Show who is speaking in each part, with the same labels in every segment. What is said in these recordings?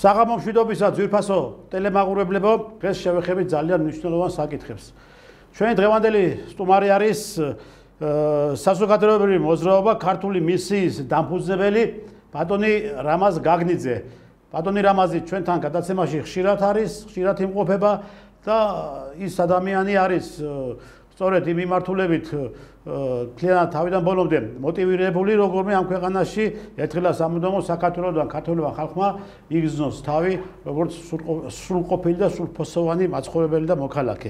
Speaker 1: საღამო მშვიდობისა ძვირფასო ტელემაყურებლებო, დღეს შევეხებით ძალიან მნიშვნელოვან საკითხებს. ჩვენი დღევანდელი სტუმარი არის საზოგადოებრივი მოძრაობა ქართული მისიის დამფუძნებელი ბატონი რამაზ გაგნიძე. ბატონი რამაზი ჩვენთან გადაცემაში ხშირად არის, ხშირად იმყოფება და ის ადამიანი არის სწორედ იმ მიმართულებით მთლიანად თავიდან ბოლომდე მოტივირებული, როგორმე ამ ქვეყანაში ერთხელაც სამუდამო საქართველოსთან ქართველმა ხალხმა იგრძნოს თავი, როგორც სრულყოფილი და სრულფასოვანი მაცხოვრებელი და მოქალაქე.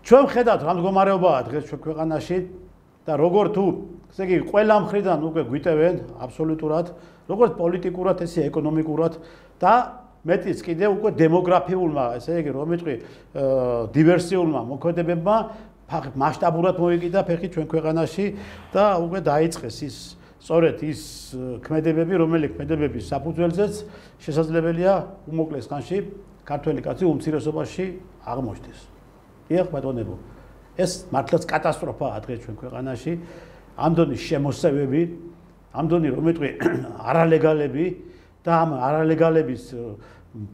Speaker 1: ჩვენ ვხედავთ რა მდგომარეობაა დღეს ჩვენ ქვეყანაში და როგორ თუ, ესე იგი, ყველა მხრიდან უკვე გვიტევენ აბსოლუტურად, როგორც პოლიტიკურად, ესე ეკონომიკურად და მეტიც კიდევ უკვე დემოგრაფიულმა, ესე იგი, რომ ვიტყვი, დივერსიულმა მოქმედებებმა მასშტაბურად მოიკიდა ფეხი ჩვენ ქვეყანაში და უკვე დაიწყეს ის სწორედ ის ქმედებები, რომელი ქმედებების საფუძველზეც შესაძლებელია უმოკლეს ხანში ქართველი კაცი უმცირესობაში აღმოჩნდეს. დიახ ბატონებო, ეს მართლაც კატასტროფაა დღეს ჩვენ ქვეყანაში, ამ დონის შემოსევები, ამ დონის რომ ვიტყვი არალეგალები და ამ არალეგალების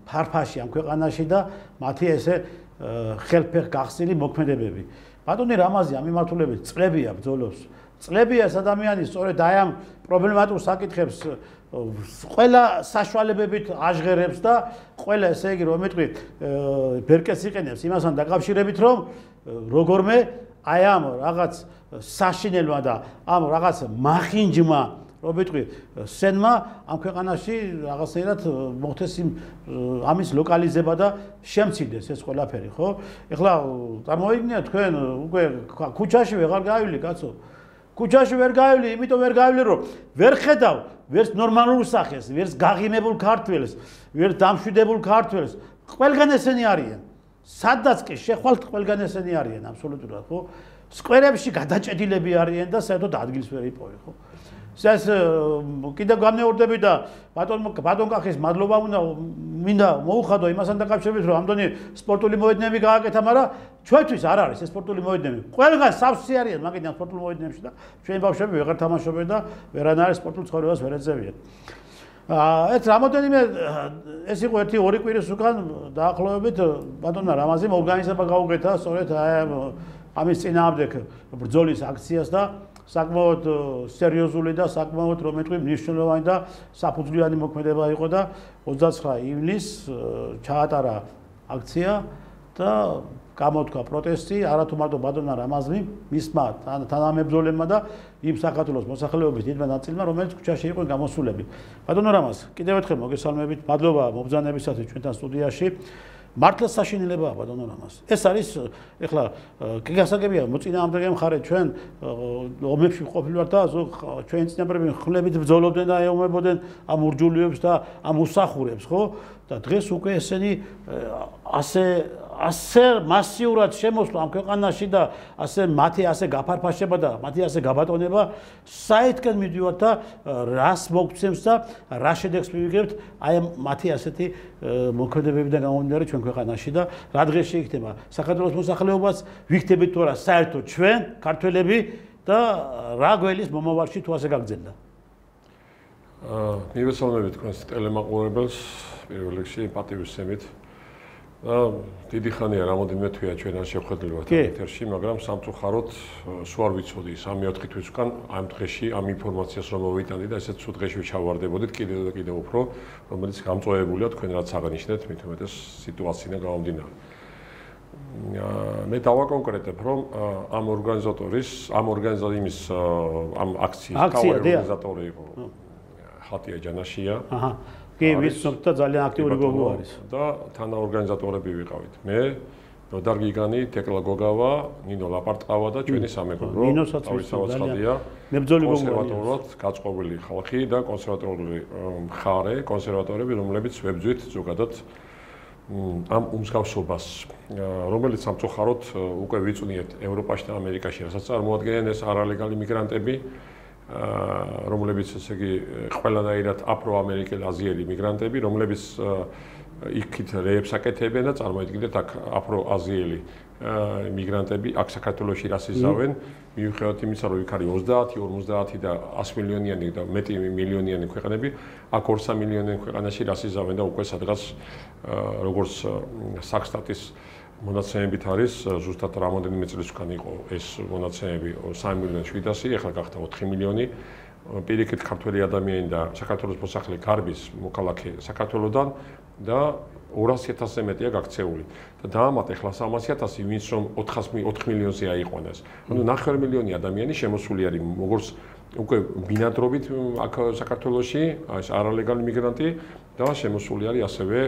Speaker 1: ფარფაში ამ ქვეყანაში და მათი ესე ხელფეხ გახსნილი მოქმედებები. ბატონი რამაზი ამ მიმართულებით წლებია ბრძოლობს. წლებია ეს ადამიანი სწორედ აი ამ პრობლემატურ საკითხებს ყველა საშუალებებით აჟღერებს და ყველა ესე იგი რომ ვიტყვი ბერკეტს იყენებს იმასთან დაკავშირებით რომ როგორმე აი ამ რაღაც საშინელმა და ამ რაღაც მახინჯმა რომ ვიტყვი სენმა ამ ქვეყანაში რაღაცნაირად მოხდეს ამის ლოკალიზება და შემცირდეს ეს ყველაფერი, ხო? ეხლა წარმოიდგინეთ თქვენ უკვე ქუჩაში ვეღარ გავილი, კაცო. ქუჩაში ვერ გავილი, იმიტომ ვერ გავილი, რომ ვერ ხედავ ვერც ნორმალურ სახეს, ვერც გაღიმებულ ქართველს, ვერც დამშვიდებულ ქართველს. ყველგან ესენი არიან. სადაც კი შეხვალთ, ყველგან ესენი არიან აბსოლუტურად, ხო? სკვერებში გადაჭედილები არიან და საერთოდ ადგილს ვერ იპოვე, ხო? ეს კიდევ გამეორდები და ბატონ კახის მადლობა მინდა მოუხადო იმასთან დაკავშირებით, რომ ამდენი სპორტული მოედნები გააკეთა, მაგრამ ჩვენთვის არ არის ეს სპორტული მოედნები. ყველგან სავსე არიან მაგიდან სპორტულ მოედნებში და ჩვენი ბავშვები ვეღარ თამაშობენ და ვერანაირ სპორტულ ცხოვრებას ვერ ეძებიან. ეს რამოდენიმე ეს იყო 1-2 კვირის უკან დაახლოებით ბატონმა რამაზიმ ორგანიზება გაუკეთა სწორედ ამის წინააღმდეგ ბრძოლის აქციას და საკმაოდ სერიოზული და საკმაოდ რომ ვიტყვი მნიშვნელოვანი და საფუძვლიანი მოქმედება იყო და 29 ივნისს ჩაატარა აქცია და გამოთქვა პროტესტი არათუ მარტო ბატონმა რამაზმი, მისმა თანამებრძოლებმა და იმ საქართველოს მოსახლეობის დიდმა ნაწილმა, რომელიც ქუჩაში იყვნენ გამოსულები. ბატონო რამაზ, კიდევ ერთხელ მოგესალმებით, მადლობა მობრძანებისათვის ჩვენთან სტუდიაში. მართლა საშინელებაა ბატონო რამაზ. ეს არის ეხლა გასაგებია მოწინააღმდეგე მხარე ჩვენ ომებში ყოფილი ვართ და ჩვენი წინაპრები ხლებით ბრძოლობდნენ და ეომებოდნენ ამ ურჯულიებს და ამ უსახურებს, ხო? და დღეს უკვე ესენი ასე მასიურად შემოსვლა ამ ქვეყანაში და მათი ასე გაფარფაშება და მათი ასე გაბატონება საერთკენ მიდივართ და რას მოგცემს და რა შედეგს მივიღებთ აი მათი ასეთი მოქმედებებიდან გამომდინარე ჩვენ ქვეყანაში და რა დღეში იქნება საქართველოს მოსახლეობას ვიქთებით თუ არა საერთოდ ჩვენ ქართველები და რა გველის მომავალში თუ ასე გაგრძელდა.
Speaker 2: მივესალმებით თქვენს ტელემაყურებელს პირველ რიგში პატივისცემით. დიდი ხანია რამოდენიმე თვეა ჩვენ არ შევხედლივართ ეთერში, მაგრამ სამწუხაროდ სულ არ ვიცოდი 3-4 თვის უკან ამ დღეში ამ ინფორმაციას რომ მოვიტანდი და ესეც სულ დღეში ვჩავარდებოდით კიდევ და კიდევ უფრო, რომელიც გამწვავებულია თქვენ რაც აღნიშნეთ, მით უმეტეს სიტუაციიდან გამომდინარე. მე დავაკონკრეტებ, რომ ამ ორგანიზატორის ამ აქციის თავი ორგანიზატორი იყო ხატია ჯანაშია. კი, ვიცნობთ და ძალიან აქტიური გოგო არის. და თანაორგანიზატორები ვიყავით. მე, ნოდარ გიგანი, თეკლა გოგავა, ნინო ლაპარტყავა და ჩვენი სამეგობრო.
Speaker 1: ნინოსაც ძალიან მებრძოლი გოგო არის.
Speaker 2: კონსერვატორად გაწყობილი ხალხი და კონსერვატორული მხარე, კონსერვატორები, რომლებიც ვებძვით ზოგადად ამ უმსგავსობას, რომელიც სამწუხაროდ უკვე ვიწვნიეთ ევროპაში და ამერიკაში, რასაც წარმოადგენენ ეს არალეგალი მიგრანტები. რომლებიც ესე იგი ყველანაირად აფრო-ამერიკელ აზიელი მიგრანტები, რომლებიც იქით რეებს აკეთებენ და წარმოიდგინეთ აქ აფრო-აზიელი მიგრანტები აქ საქართველოში რას იზავენ, მიუხედავად იმისა, რომ იქ არის 30, 50 და 100 მილიონიანი და მეტი მილიონიანი ქვეყნები, აქ 2-3 მილიონიანი ქვეყანაში რას იზავენ და უკვე სადღაც როგორც საქსტატის მონაცემებით არის, ზუსტად რამოდენიმე წლის უკან იყო ეს მონაცემები 3.7 ახლა გახდა 4 მილიონი. პირიქით ქართველი ადამიანი და საქართველოს მოსახლე გარბის მოქალაქე საქართველოსდან და 200,000-ზე მეტია გაქცეული. და დაამატა ახლა 300,000 ვინც რომ 4 მილიონზე აიყვანეს. ანუ 9 მილიონი ადამიანი შემოსული არის როგორც უკვე ბინადრობით აქ საქართველოში, ეს არალეგალური მიგრანტი და შემოსული არის ასევე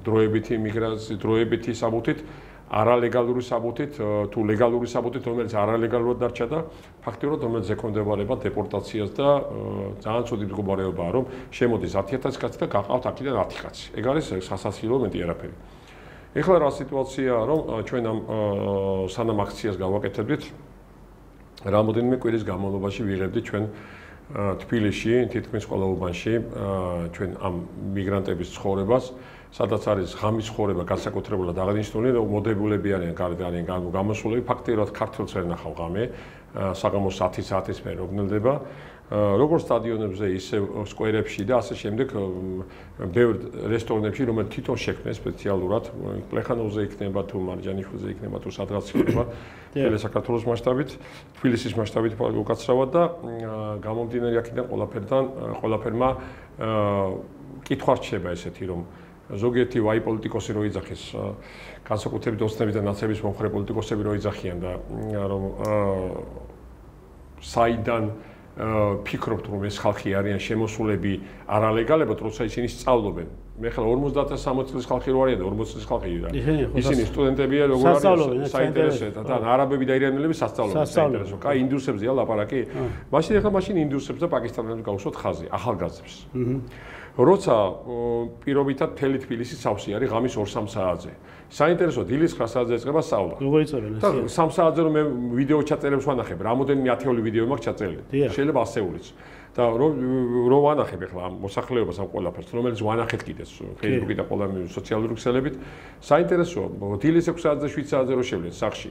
Speaker 2: დროებითი მიგრაცია, დროებითი საბუთით, არალეგალური საბუთით, თუ ლეგალური საბუთით, რომელიც არალეგალურად დარჩა და ფაქტიურად რომელიც ეკონდებარება დეპორტაციას და ძალიან ცუდი მდგომარეობაა, რომ შემოდის 10,000 კაცი და გაყავთ აქედან 10 კაცი. ეგ არის სასაცილო მეტი არაფერი. ეხლა რა სიტუაციაა, რომ ჩვენ ამ სანამ აქციას გავაკეთებდით, რამოდენიმე კვირის განმავლობაში ვიღებდით ჩვენ თბილისში, თითქმის ყველა უბანში ჩვენ ამ მიგრანტების ცხოვრებას, სადაც არის ღამის ცხოვრება განსაკუთრებულად აღნიშნული, რომ მოდებულები არიან, გარდანი გამოსულები, ფაქტიურად ქართველს ვერ ნახავ ღამე, საღამოს 10 საათის მერე როგნელდება. როგორც სტადიონებზე, ისე სკვერებში და ასე შემდეგ, ბევრ რესტორნებში, რომელიც თვითონ შექმნეს სპეციალურად, პლეხანოვზე იქნება თუ მარჯანიშვილზე იქნება თუ სადღაც იქნება, მთელი საქართველოს მასშტაბით, თბილისის მასშტაბით უკაცრავად და გამომდინარე აქედან ყველაფერმა კითხვა რჩება ესეთი, რომ ზოგიერთი ვაი პოლიტიკოსი რო იძახის, განსაკუთრებით ოცნების და ნაცების მომხრე პოლიტიკოსები რო იძახიან და რომ საიდან ფიქრობთ, რომ ეს ხალხი არიან შემოსულები არალეგალებად, როცა ისინი სწავლობენ. მე ხლა 50-60 წლის ხალხი რო არიან და 40 წლის ხალხი და ისინი სტუდენტებია, როგორ არის საინტერესოა და არაბები და ირანელები სასწავლებლად საინტერესო. კაი, ინდუსებზეა ლაპარაკი. მაშინ ინდუსებს და პაკისტანელებს გავუსვათ ხაზი, ახალგაზრდებს. როცა პირობითად მთელი თბილისი სავსე არის ღამის 2-3 საათზე. საინტერესო დილის 9 საათზე ეწყება სწავლა.
Speaker 1: როგორ იწერენ ეს?
Speaker 2: და 3 საათზე რომ მე ვიდეო ჩაწერებს ვანახებ, რამოდენიმე ათეული ვიდეო მაქვს ჩაწერილი. შეიძლება ასეულიც. და რომ ვანახებ ახლა ამ მოსახლეობას ამ ყველაფერს, რომელიც ვანახეთ კიდეც Facebook-ით და ყველა სოციალური ქსელებით, საინტერესოა, დილის 6 საათზე 7 საათზე რო შევლენ სახში.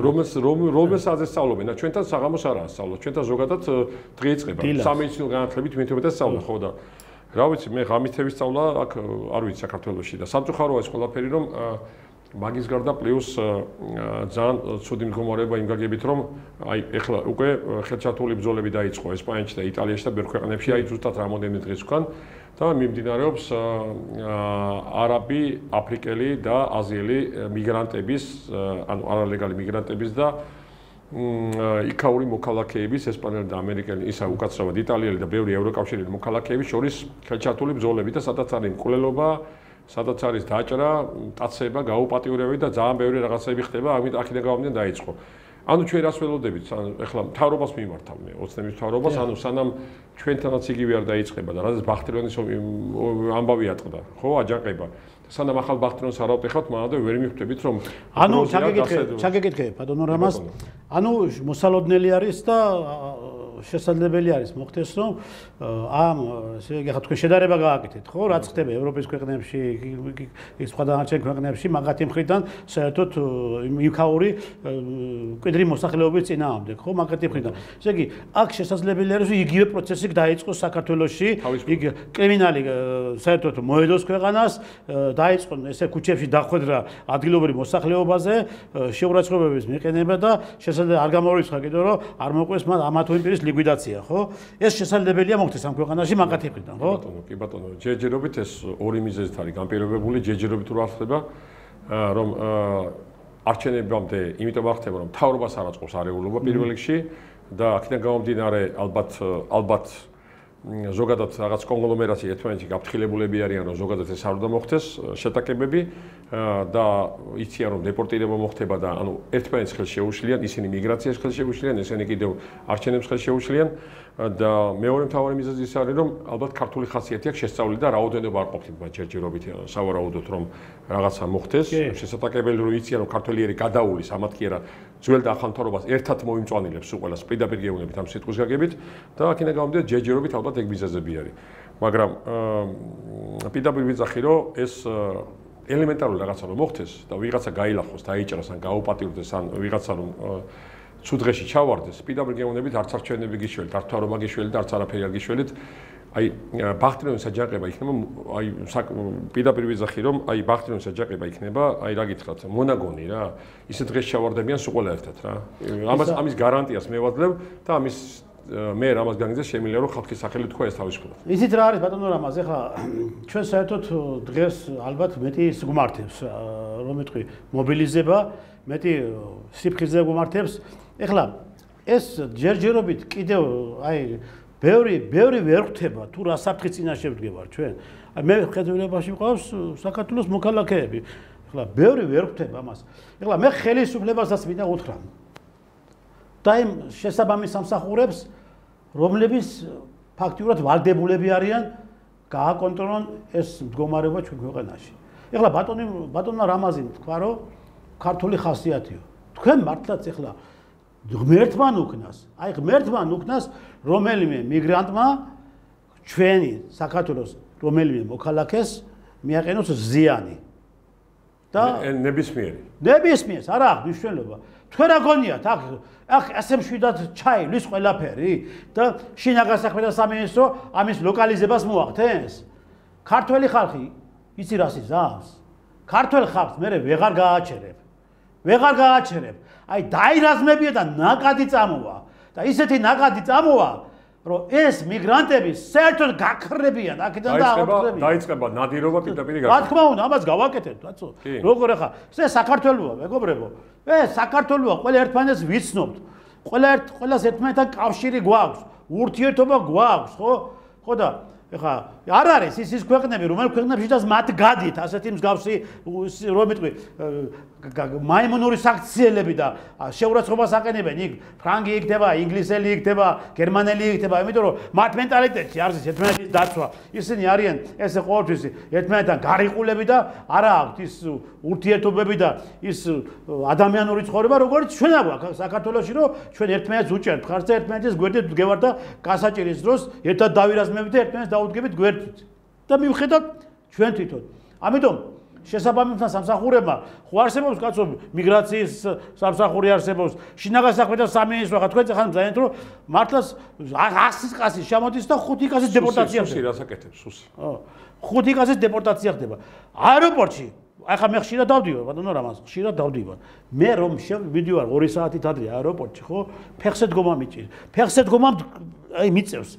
Speaker 2: რომელ საათზე სწავლობენ და ჩვენთან საღამოს არაა სწავლა, ჩვენთან ზოგადად დღე იწყება. სამედიცინო განათლებით მეთოდად სწავლა ხო და რა ვიცი, მე ღამითების სწავლა აქ არ ვიცი საქართველოში და სამწუხაროა ეს ყველაფერი, რომ მაგის გარდა პლუს ძალიან ცუდი მდგომარეობა იმ გაგებით, რომ აი ეხლა უკვე ხელჩართული ბრძოლები დაიწყო ესპანეთში და იტალიაში და ბევრ ქვეყნებში, აი ზუსტად რამოდენიმე დღის უკან და მიმდინარეობს არაბი, აფრიკელი და აზიელი მიგრანტების, ანუ არალეგალი მიგრანტების და იქაური მოქალაქეების, ესპანელი და ამერიკელი, ისა უკაცრავად იტალიელი და ბევრი ევროკავშირელი მოქალაქეების შორის ხელჩართული ბრძოლები და სადაც არის მკვლელობა, სადაც არის დაჭრა, ტაცება, გაუპატიურებები და ძალიან ბევრი რაღაცები ხდება, ამით აქედან გამომდინარე დაიწყო. ანუ ჩვენ რას ველოდებით? ეხლა მთავრობას მიმართავ მე, ოცნების მთავრობას, ანუ სანამ ჩვენთანაც იგივე არ დაიწყება და რადგან ბახტრიონის ამბავი ატყდა, ხო, აჯანყება. სანამ ახალ ბახტრიონს არ ავტეხავთ, მანამდე ვერ მიხვდებით, რომ
Speaker 1: ანუ ჩაგეკითხე, ბატონო რამაზ, ანუ მოსალოდნელი არის და შესაძლებელი არის მოხდეს, რომ ამ ესე იგი თქვენ შედარება გააკეთეთ, ხო? რაც ხდება ევროპის ქვეყნებში, ის სხვა დანარჩენ ქვეყნებში, მაგათი მხრიდან საერთოდ იქაური კვიდრი მოსახლეობის წინააღმდეგ, ხო? მაგათი მხრიდან. ესე იგი, აქ შესაძლებელი არის, რომ იგივე პროცესი დაიწყოს საქართველოში, იქ კრიმინალი საერთოდ მოედოს ქვეყანას, დაიწყონ ესე ქუჩებში დახვედრა ადგილობრივ მოსახლეობაზე, შეურაცხყოფების მიყენება და შესაძლოა არ გამორიცხა კიდევ, რომ არ მოყვეს მათ ამა თუ იმ პირის ლიკვიდაცია, ხო? ეს შესაძლებელია მოხდეს ამ ქვეყანაში მაგათი მხრიდან, ხო?
Speaker 2: კი ბატონო, ჯერჯერობით ეს ორი მიზეზით არის განპირობებული, ჯერჯერობით რო არ ხდება, რომ არჩევნებამდე, იმიტომ არ ხდება, რომ მთავრობას არ აწყობს არეულობა პირველ რიგში და აქედან გამომდინარე ალბათ ზოგადად რაღაც კონგლომერაცია ერთმანეთში გაფრთხილებულები არიან, რომ ზოგადად ეს არ უნდა მოხდეს შეტაკებები და იციან, რომ დეპორტირება მოხდება და ანუ ერთმანეთს ხელს შეუშლიან, ისინი მიგრაციას ხელს შეუშლიან, ესენი კიდევ არჩევნებს ხელს შეუშლიან და მეორე მთავარი მიზეზი ის არის, რომ ალბათ ქართული ხასიათი აქვს შესწავლილი და რაოდენობა არ ყოფილ ჯერჯერობით სავარაუდოდ რომ რაღაცა მოხდეს, შესაძლებელი რომ იციან, რომ ქართველიერი გადაულის, ამათ კი არა ძველ და ახალ მთავრობას ერთად მოიმწვანილებს უყველას პირდაპირ გეუბნებით ამ სიტყვის გაგებით და აქედან გამომდინარე ჯერჯერობით ალბათ ეგ მიზეზები არის. მაგრამ პირდაპირ ვიძახი, რომ ეს ელემენტარული რაღაცა რომ მოხდეს და ვიღაცა გაილახოს, დაიჭრას ან გაუპატიურდეს ან ვიღაცა რომ ცუდ დღეში ჩავარდეს, პირდაპირ გეუბნებით არც არჩევნები გიშველით, არც თვარობა გიშველით, არც არაფერი არ გიშველით. აი ბახტრიონის აჯანყება იქნება, აი პირდაპირ ვიზახი რომ აი ბახტრიონის აჯანყება იქნება, აი რა გითხრათ, მონაგონი რა. ისე დღეს ჩავარდებიან სულ ყველა ერთად რა. ამის გარანტიას მე ვაძლევ და ამის მე რამას განგიძე შემიძლია რომ ხალხის სახელით თქვა ეს თავისუფლად.
Speaker 1: იცით რა არის ბატონო რამაზ, ეხლა ჩვენ საერთოდ დღეს ალბათ მეტი გუმართებს, რომ მეტყვი მობილიზება, მეტი სიფხიზე გუმართებს. ეხლა ეს ჯერჯერობით კიდევ აი ბევრი ვერ ხვდება თუ რა საფრთხე წინაშე ვდგევარ ჩვენ. აი მე ხედელებაში მყავს საქართველოს მოქალაქეები. ეხლა ბევრი ვერ ხვდება ამას. ეხლა მე ხელისუფლებასაც მინდა უთხრა. და იმ შესაბამის სამსახურებს, რომლებიც ფაქტიურად ვალდებულები არიან, გააკონტროლონ ეს მდგომარეობა ჩვენ ქვეყანაში. ეხლა ბატონმა რამაზი თქვა, რომ ქართული ხასიათიო. თქვენ მართლაც ეხლა ღმერთმან უკნას, აი ღმერთმან უკნას რომელიმე მიგრანტმა ჩვენი საქართველოს რომელიმე მოქალაქეს მიაყენოს ზიანი. და ნებისმიერს არა აქვს მნიშვნელობა. თქვენ რა გონიათ აქ ასე მშვიდად ჩაივლის ყველაფერი და შინაგან საქმეთა სამინისტრო ამის ლოკალიზებას მოახდენს. ქართველი ხალხი იცი რას იზამს? ქართველ ხალხს მე ვეღარ გააჩერებ. აი დაირაზმებია და ნაკადი წამოვა და ისეთი ნაკადი წამოვა რომ ეს მიგრანტები საერთოდ გაქრებიან აქედან და აღწევიან.
Speaker 2: დაიწყება ნადირობა პირდაპირ
Speaker 1: რა თქმა უნდა, ამას გავაკეთებთ, რაცო. როგორ ახლა ეს საქართველოა, მეგობრებო. ეს საქართველოა, ყველა ერთმანეთს ვიცნობთ. ყველას ერთმანეთთან კავშირი გვაქვს, ურთიერთობა გვაქვს, ხო? ხო და ეხლა არ არის ის ქვეყნები, რომელ ქვეყნებშიც მათ გადით ასეთი მსგავსი რომ მეტყვი მაიმუნური საქციელები და შეურაცხყოფას აყენებენ იქ ფრანგი იქნება, ინგლისელი იქნება, გერმანელი იქნება, იმიტომ რომ მათ მენტალიტეტში არის ერთმანეთის დაცვა. ისინი არიან ესე ყოველთვის ერთმანეთთან გარიყულები და არა აქვთ ის ურთიერთობები და ის ადამიანური ცხოვრება, როგორც ჩვენ აქვს საქართველოში, რომ ჩვენ ერთმანეთს უჭერთ ხარს და ერთმანეთის გვერდით ვდგევართ და გასაჭირის დროს ერთად დავირაზმებით და ერთმანეთს დაუდგებით გვერდით. და მივხედავთ ჩვენ თვითონ. ამიტომ შესაბამისთან სამსახურებმა ხო არსებობს კაცო მიგრაციის სამსახური არსებობს, შინაგან საქმეთა სამინისტრო, ხა თქვენ ეხლა მზადეთ რომ მართლაც 100 კაცის შემოდის და 5 კაცის დეპორტაცია ხდება.
Speaker 2: სუსი რას აკეთებს სუსი?
Speaker 1: 5 კაცის დეპორტაცია ხდება. აეროპორტში ახლა მე ხშირად დავდივარ, ბატონო რამაზ, ხშირად დავდივარ. მე რომ მივიდივარ 2 საათით ადრე აეროპორტში, ხო? ფეხზე დგომა მიჭირს. ფეხზე დგომა აი მიწევს.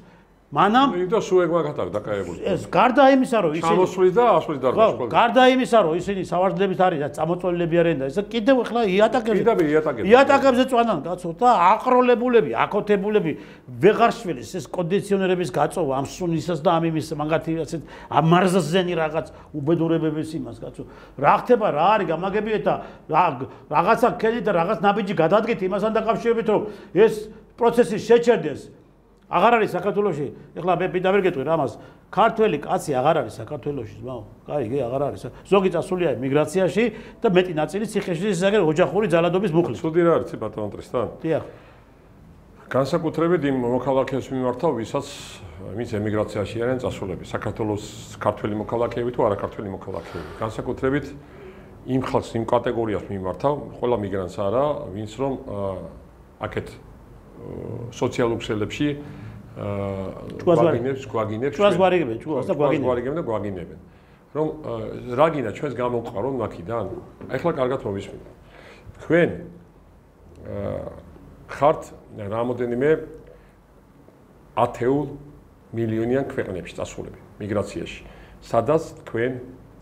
Speaker 1: მანამ
Speaker 2: და სულ ეგ მაგათარ დაკავებული.
Speaker 1: ეს გარდა იმისა რომ ისინი
Speaker 2: ჩამოსვლის და ასვლის დარგვა.
Speaker 1: გარდა იმისა რომ ისინი სავარჯლებით არის და წამოწოლილები არიან და ეს კიდევ ახლა იატაკებზე წვანან კაცო და აყროლებულები, აკოთებულები ვეღარშვილის ეს კონდიციონერების გაწოვა ამ სუნისას და ამ იმის მაგათი ასეთ ამარზზენი რაღაც უბედურებების იმას კაცო. რა ხდება, რა არის გამაგებიეთ და რაღაცა ქენით და რაღაც ნაბიჯი გადადგეთ იმასთან დაკავშირებით რომ ეს პროცესი შეჩერდეს. აღარ არის საქართველოში. ეხლა მე პირდაპირ გეტყვი რამას, ქართველი კაცი აღარ არის საქართველოში, ძმაო. კაი, აღარ არის. ზოგი წასულია მიგრაციაში და მეტი ნაწილი ციხეში ისე ოჯახური ძალადობის მუხლი.
Speaker 2: ცუდი რა არის ბატონო ტრისთან?
Speaker 1: დიახ.
Speaker 2: განსაკუთრებით იმ მოქალაქეებს მიმართავ, ვისაც ვინც ემიგრაციაში არიან წასულები, საქართველოს ქართველი მოქალაქეები თუ არაქართველი მოქალაქეები. განსაკუთრებით იმ ხალხს, იმ კატეგორიას მიმართავ, ყველა მიგრანტს არა, ვინც რომ აქეთ სოციალურ ქსელებში გვაგინებენ. რომ რა გინდა ჩვენს გამოვყარონ მაქიდან? ახლა კარგად მოვისმინე. თქვენ ხართ რამოდენიმე ათეულ მილიონიან ქვეყნებში წასულები მიგრაციაში, სადაც თქვენ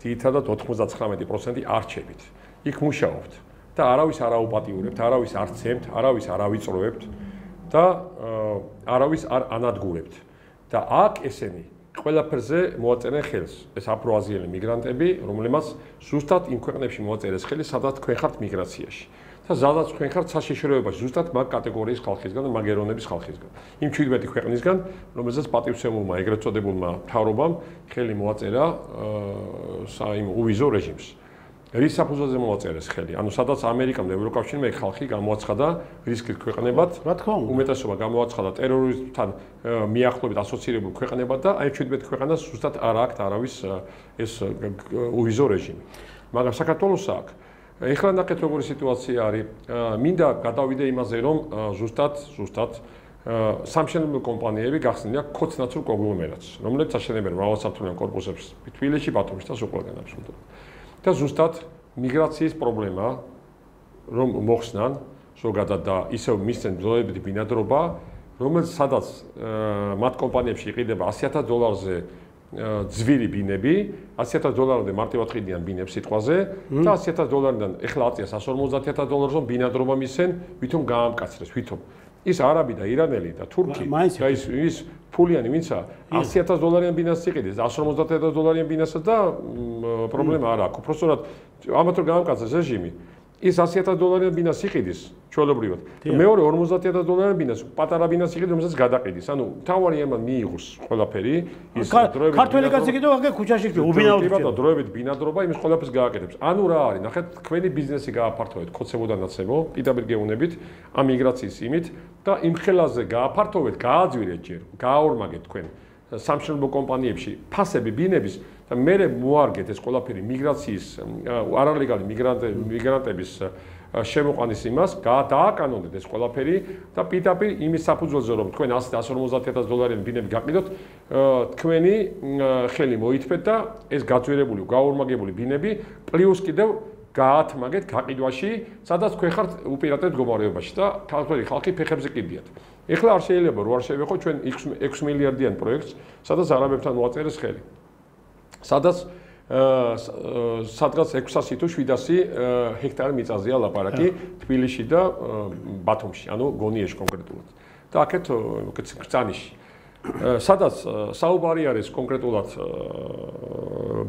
Speaker 2: ძირითადად 99% არჩევით. იქ მუშაობთ და არავის არ აუპატიურებთ, არავის არ ცემთ, არავის არ ავიწროებთ. და არავის არ ანადგურებთ. და აქ ესენი ყველაფერზე მოაწერენ ხელს. ეს აფროაზიელი მიგრანტები, რომლებმაც ზუსტად იმ ქვეყნებში მოაწერეს ხელი, სადაც თქვენ ხართ მიგრაციაში. და სადაც თქვენ ხართ საშიშროებაში, ზუსტად მაგ კატეგორიის ხალხისგან და მაგ ეროვნების ხალხისგან. იმ 17 ქვეყნისგან, რომელზეც პატივცემულმა, ეგრეთ წოდებულმა მთავრობამ ხელი მოაწერა იმ უვიზო რეჟიმს. რის საფუძველზე მოაწერეს ხელი? ანუ სადაც ამერიკამ და ევროკავშირმა ხალხი გამოაცხადა რისკით ქვეყნებად, უმეტესობა გამოაცხადა ტერორიზმთან მიახლოებით ასოცირებულ ქვეყნებად და აი 17 ქვეყანას ზუსტად არ აქვს არავის ეს უვიზო რეჟიმი. მაგრამ საქართველოს აქვს. ეხლა ნახეთ როგორი სიტუაცია არის. მინდა გადავიდე იმაზე, რომ ზუსტად სამშენებლო კომპანიები გახსნილია ქოცნაცურ კონგლომერატს, რომელიც აშენებენ მრავალსართულიან კორპუსებს თბილისში, ბათუმში და სუყურდან აბსოლუტურად. და ზუსტად მიგრაციის პრობლემა რომ მოხსნან ზოგადად და ისევ მისცენ ბრძოლებითი ბინადრობა, რომელიც სადაც მათ კომპანიებში იყიდება $100,000-ზე ძვირი ბინები, $100,000-მდე მარტივად ყიდიან ბინებს სიტყვაზე და $100,000-დან ეხლა აწია $150,000-ზე ბინადრობა მისცენ, ვითომ გაამკაცრეს, ვითომ ის არაბი და ირანელი და თურქი და ის ფულიანი ვინცა $100,000-იან ბინას იყიდეს, $150,000-იან ბინასაც და პრობლემა არ აქვს. უბრალოდ ამათ რომ გაამკაცრეს რეჟიმი, ის $100,000-იან ბინას იყიდეს ჩვეულებრივად. მეორე $50,000-იან ბინას, პატარა ბინას იყიდეს, რომელსაც გადაყიდის. ანუ თავარი ემან მიიღოს ყველაფერი, ის დროებით
Speaker 1: ქართველი კაცი კიდევ აგე ქუჩაში უბინაოდ
Speaker 2: ხდება და დროებით ბინადრობა იმის ყველაფერს გააკეთებს. ანუ რა არის? ნახეთ, თქვენი ბიზნესი გააფართოვეთ ქოცებოდანაცემო, პირდაპირ გეუნებით ამ მიგრაციის იმით და იმ ხელაზე გააფართოვეთ, გააძვირეთ ჯერ, გააორმაგეთ თქვენ სამშენებლო კომპანიებში ფასები ბინების და მე მოარგეთ ეს ყველაფერი მიგრაციის არალეგალი მიგრანტების შემოყვანის იმას, დააკანონეთ ეს ყველაფერი და პირდაპირ იმის საფუძველზე რომ თქვენ $150,000-იან ბინები გაყიდოთ, თქვენი ხელი მოითმეთ და ეს გაძვირებული, გააორმაგებული ბინები პლუს კიდევ გაათმაგეთ გაყიდვაში, სადაც თქვენ ხართ უპირატეს მდგომარეობაში და ქართველი ხალხი ფეხებზე ყიდიათ. ეხლა არ შეიძლება რო არ შევეხო ჩვენ 6 მილიარდიან პროექტს, სადაც არაბებთან მოაწერეს ხელი. სადაც 600 თუ 700 ჰექტარი მიწაზეა ლაპარაკი თბილისში და ბათუმში, ანუ გონიეში კონკრეტულად. და აქეთ კრწანიში. სადაც საუბარი არის კონკრეტულად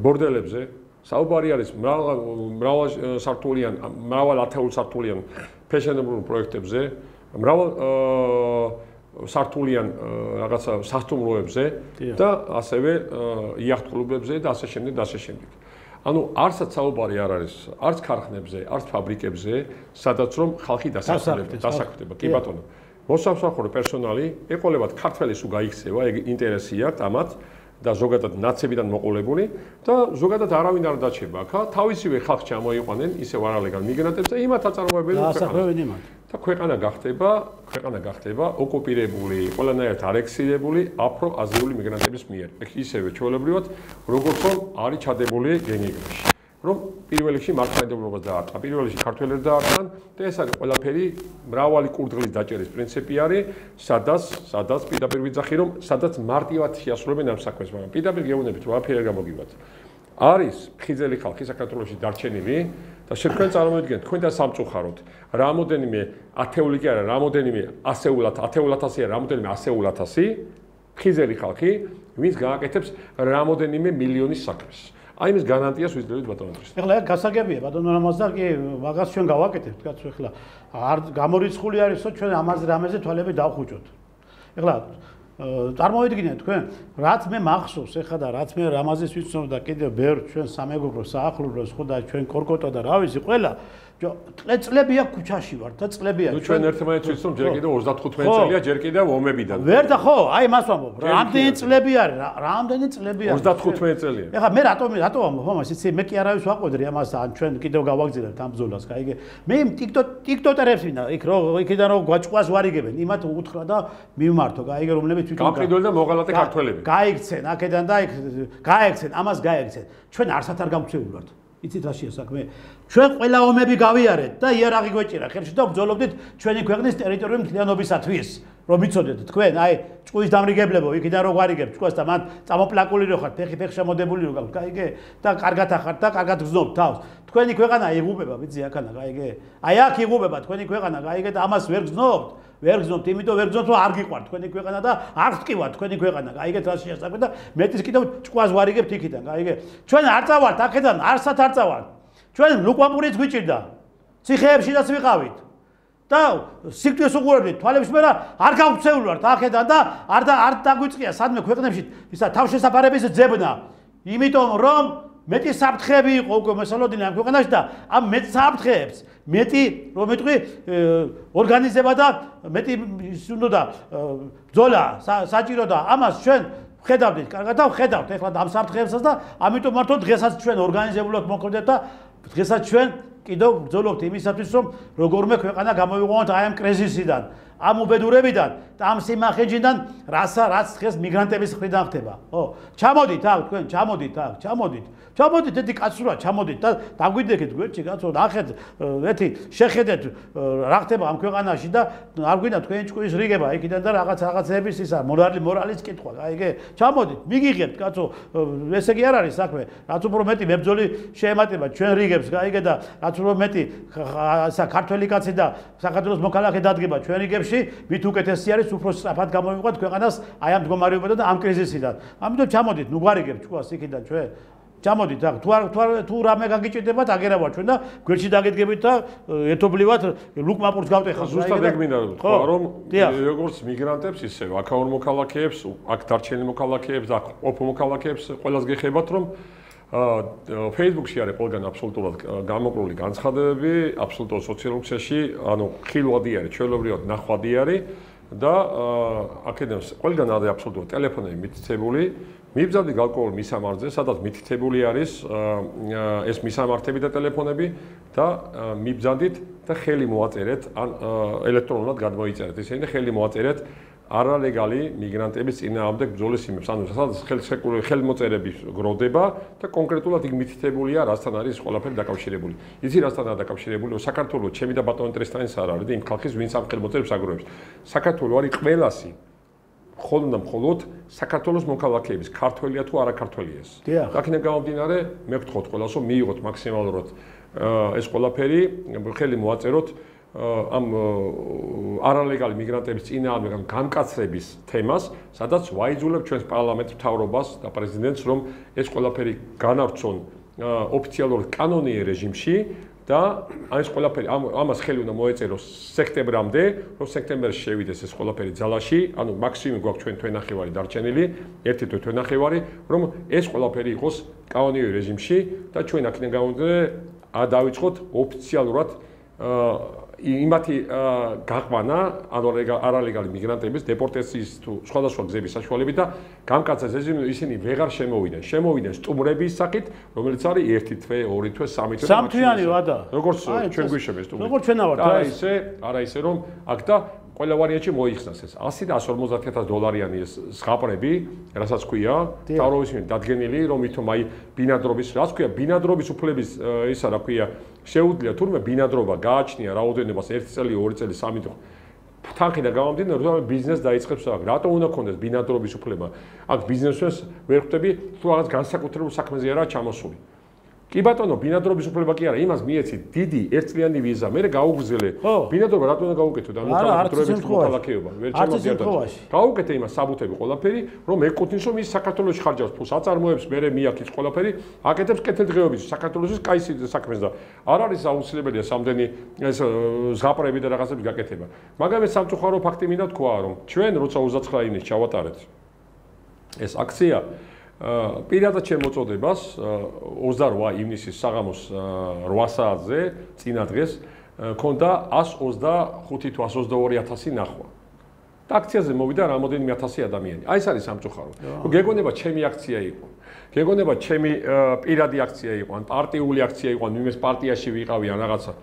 Speaker 2: ბორდელებზე, საუბარი არის მრავალ ათეულსართულიან ფეშენებულ პროექტებზე, მრავალ სართულიან რაღაცა სასტუმროებზე და ასევე იახტ-კლუბებზე და ასე შემდეგ და ასე შემდეგ. ანუ არცაც საუბარი არ არის არც ქარხნებზე, არც ფაბრიკებზე, სადაც რომ ხალხი დასაქმდება. კი ბატონო. მოსამსახურე პერსონალი ეყოლებათ ქართველის თუ გაიქცევა, ეგ ინტერესი აქვს ამათ და ზოგადად ნაცებიდან მოყოლებული და ზოგადად არავინ არ დაჩება აქ. თავისივე ხალხს ჩამოიყვანენ ისევ არალეგალ მიგრანტებს და იმათ აწარმოებენ და ქვეყანა გახდება ოკუპირებული, ყველანაირად არექსირებული აფრო-აზიული მიგრანტების მიერ. ისევე ჩვეულებრივად, როგორც რომ არის ჩადებული გენეგრაში. რომ პირველ რიგში მართლმადიდებლობას დაარტყა, პირველ რიგში ქართველებს დაარტყან და ეს არის ყველაფერი მრავალი კურდღლის დაჭერის პრინციპი არის, სადაც პირდაპირ ვიძახი რომ სადაც მარტივად შეასრულებენ ამ საქმეს, მაგრამ პირდაპირ გეუბნებით რომ აფერი არ გამოგივათ. არის ფხიზელი ხალხი საქართველოში დარჩენილი და თქვენ წარმოიდგინეთ თქვენ და სამწუხაროდ რამოდენიმე ათეული კი არა, რამოდენიმე ათეულათასი არა, რამოდენიმე ასეულათასი ფხიზელი ხალხი, ვინც გააკეთებს რამოდენიმე მილიონის საქმეს. აი ეს გარანტიას ვიძლევით ბატონო.
Speaker 1: ეხლა ეგ გასაგებია ბატონო რამაზდა კი მაგას ჩვენ გავაკეთებთ კაცო ეხლა არ გამორიცხული არისო ჩვენ ამაზე რამეზე თვალები დავხუჭოთ. ეხლა წარმოვიდგინეთ თქვენ რაც მე მახსოვს ეხლა და რაც მე რამაზეს ვიცნობ და კიდევ ბევრ ჩვენ სამეგობრო საახლობლოს ხო და ჩვენ კორკოტო და რა ვიცი ყველა წლებია ქუჩაში ვართ და წლებია
Speaker 2: ჩვენ ერთმანეთს ვიცნობ ჯერ კიდევ 35 წელია ჯერ კიდევ ომებიდან
Speaker 1: ვერ და ხო აი მას ვამბობ რამდენი წლები არის რამდენი წლები არის
Speaker 2: 35 წელია
Speaker 1: ეხლა მე რატო ვამბობ ამას იცი მე კი არავის ვაყოდრი ამას ან ჩვენ კიდევ გავაგზავნებთ ამ ბრძოლას კაიგე მე ტიკტოკერებს ვინა იქ იქიდან რომ გვაჭყვას ვარიგებენ იმათ უთხრა და მიმართო კაიგე რომლებიც თვითონ
Speaker 2: გამყიდველი და მოღალატე ქართველები
Speaker 1: გაიქცენ აქედან და იქ გაიქცენ ამას გაიქცენ ჩვენ არსად არ გავქცეული ვართ იცით რაშია საქმე ჩვენ ყველა ომები გავიარეთ და იარაღი გვეჭირა ხელში და ბრძოლობდით ჩვენი ქვეყნის ტერიტორიული მთლიანობისათვის რომ იცოდეთ თქვენ აი ჭკუის დამრიგებლებო იქიდან რო გვარიგებთ ჭკუას და მან წამოპლაკული რო ხართ ფეხი შემოდებული რო გაქვთ კაიგე და კარგად ახართ და კარგად გზნობთ თავს თქვენი ქვეყანა იღუპება ვიცი აქანა კაიგე აი აქ იღუპება თქვენი ქვეყანა კაიგე და ამას ვერ გზნობთ იმიტომ ვერ გზნობთ რომ არ გიყვართ თქვენი ქვეყანა და არ გტკივათ თქვენი ქვეყანა კაიგეთ რა შეასაქმე და მეტის კიდევ ჭკუას ვარიგებთ იქიდან კაიგე ჩვენ არ წავართ აქედან არსად არ წავართ ჩვენ ლუკვამპურიც გვიჭირდა ციხეებშიც ვიყავით და სიკვდილს უყურებდით თვალებს მე არ გავქცეული ვართ აქედან და არ დაგვიწყია სადმე ქვეყნებში ისა თავშესაფარების ძებნა იმიტომ რომ მეტი საფრთხეები იყო უკვე მოსალოდინე ამ ქვეყანაში და ამ მეტ საფრთხეებს მეტი რომ მეტყვი ორგანიზება და მეტი ის უნდა ბრძოლა საჭირო და ამას ჩვენ ხედავდით, კარგად ხედავთ ეხლა ამ საფრთხეებსაც და ამიტომ მართლა დღესაც ჩვენ ორგანიზებულად მოქმედებთ და დღესაც ჩვენ კიდევ ბრძოლობთ იმისათვის რომ როგორმე ქვეყანა გამოვიყვანოთ აი ამ კრიზისიდან, ამ უბედურებიდან და ამ სიმახეჯიდან, რაც დღეს მიგრანტების მხრიდან ხდება. ხო, ჩამოდით აქ თქვენ, ჩამოდით ეთი კაცურად ჩამოდით და დაგვიდეკეთ გვერდში კაცო, ნახეთ, ეთი შეხედეთ რა ხდება ამ ქვეყანაში და არ გვინდა თქვენი ჭკუის რიგება იქიდან და რაღაცების ისა მორალის კითხვა, აი ეგე. ჩამოდით, მიგიღებთ კაცო, ესე იგი არ არის საქმე. რაც უფრო მეტი მებრძოლი შეემატება ჩვენ რიგებს, გაიგე და რაც უფრო მეტი საქართველოს კაცი და საქართველოს მოქალაქე დადგება ჩვენ რიგებში, მით უკეთესი არის უფრო სწრაფად გამოვიყვანოთ ქვეყანას აი ამ მდგომარეობიდან და ამ კრიზისიდან. ამიტომ ჩამოდით, ნუ გვარიგებთ ჭკუას იქიდან ჩვენ. ჩამოდით აქ თუ რამე გაგიჭირდებათ აგერავა ჩვენ და გვერდში დაგედგებით და ეთობლივად ლუკმაპურს გავტეხავთ.
Speaker 2: ზუსტად ეგ მინდა თქვა რომ როგორც მიგრანტებს ისე აქაურ მოქალაქეებს, აქ დარჩენილ მოქალაქეებს და ყოფილ მოქალაქეებს ყველას გეხებათ რომ Facebook-ში არის ყველგან აბსოლუტურად გამოყრული განცხადებები, აბსოლუტურ სოციალურ ქსელში, ანუ ხილვადი არის, ჩვეულებრივად ნახვადი არის და აქედან ყველგან არის აბსოლუტურად ტელეფონები მითითებული. მიბრძანდი გარკვეულ მისამართზე, სადაც მითითებული არის ეს მისამართები და ტელეფონები და მიბრძანდით და ხელი მოაწერეთ, ან ელექტრონულად გადმოიწერეთ. ისინი ხელი მოაწერეთ არალეგალი მიგრანტების წინააღმდეგ ბრძოლის იმებს, ანუ სადაც ხელმოწერები გროვდება და კონკრეტულად იქ მითითებულია, რასთან არის ყველაფერი დაკავშირებული. იცი რასთან არის დაკავშირებული? საქართველოს ჩემი და ბატონ ტრესტანის არ არის და იმ ხალხის ვინც ამ ხელმოწერებს აგროვებს. საქართველოს არის ყველასი მხოლოდ საქართველოს მოქალაქეების, ქართველია თუ არაქართველია ეს. აქედან გამომდინარე, მე ვთხოვთ ყველას, რომ მიიღოთ მაქსიმალურად ეს ყველაფერი, ხელი მოაწეროთ ამ არალეგალი მიგრანტების წინააღმდეგ გამკაცრების თემას, სადაც ვაიძულებთ ჩვენს პარლამენტ მთავრობას და პრეზიდენტს, რომ ეს ყველაფერი განავრცონ ოფიციალურ კანონიერ რეჟიმში და ეს ყველაფერი ამას ხელი უნდა მოეწეროს სექტემბრამდე, რომ სექტემბერში შევიდეს ეს ყველაფერი ძალაში, ანუ მაქსიმუმ გვაქვს ჩვენ თვენახევარი დარჩენილი, ერთი თვენახევარი, რომ ეს ყველაფერი იყოს კანონიერ რეჟიმში და ჩვენ აქედან გამომდინარე დავიწყოთ ოფიციალურად იმათი გაყვანა არალეგალი მიგრანტების დეპორტაციის თუ სხვადასხვა გზების საშუალებით და გამკაცეს ისინი ვეღარ შემოვიდნენ სტუმრების სახით, რომელიც არის 1 თვე, 2 თვე, 3 თვე.
Speaker 1: სამთვიანი ვადა.
Speaker 2: როგორც ჩვენ გვიშებეს სტუმრები.
Speaker 1: როგორც ჩვენ ავართ.
Speaker 2: არა ისე რომ აქ და ყველა ვარიანტში მოიხსნას ეს 100 და 150,000 დოლარიანი ეს ზღაპრები, რასაც ქვია, თავრობის მიერ დადგენილი, რომ ითომ აი ბინადრობის, რაც ქვია, ბინადრობის უფლების ისა რა ქვია, შეუძლია თურმე ბინადრობა გააჩნია რაოდენობას 1 წელი, 2 წელი, 3 წელი. თანხიდან გამომდინარე, რომ ბიზნეს დაიწყებს აქ. რატო უნდა ქონდეს ბინადრობის უფლება? აქ ბიზნესს ვერ ხვდები, თუ რაღაც განსაკუთრებულ საქმეზე არა ჩამოსული. კი ბატონო, ბინადრობის უფლება კი არა, имас მიეცი დიდი ერთწლიანი ვიზა, მე გაუგრძელე. ბინადრობა რატომ უნდა გაუკეთო და მოქალაქეობა, ვერ ჩამოდიარდათ. გაუკეთე იმას საბუთები ყველაფერი, რომ ეკუთვნის, რომ ის საქართველოში ხარჯავს ფულს, აწარმოებს, მე მიაქიც ყველაფერი, აკეთებს კეთილდღეობის საქართველოსის კაი საქმეს და არ არის აუცილებელია სამდენი ეს ზღაპრები და რაღაცები გაკეთება. მაგრამ ეს სამწუხარო ფაქტი მინდა თქვა, რომ ჩვენ როცა 29 ივნისს ჩავატარეთ ეს აქცია პირადად შემოწოდებას 28 ივნისის საღამოს 8 საათზე წინა დღეს ქონდა 125 თუ 122,000 ნახვა. და აქციაზე მოვიდა რამოდენიმე ათასი ადამიანი. აი ეს არის სამწუხარო. გეგონება ჩემი აქცია იყო. გეგონება ჩემი პირადი აქცია იყო, ან პარტიული აქცია იყო, ან იმეს პარტიაში ვიყავი ან რაღაცა.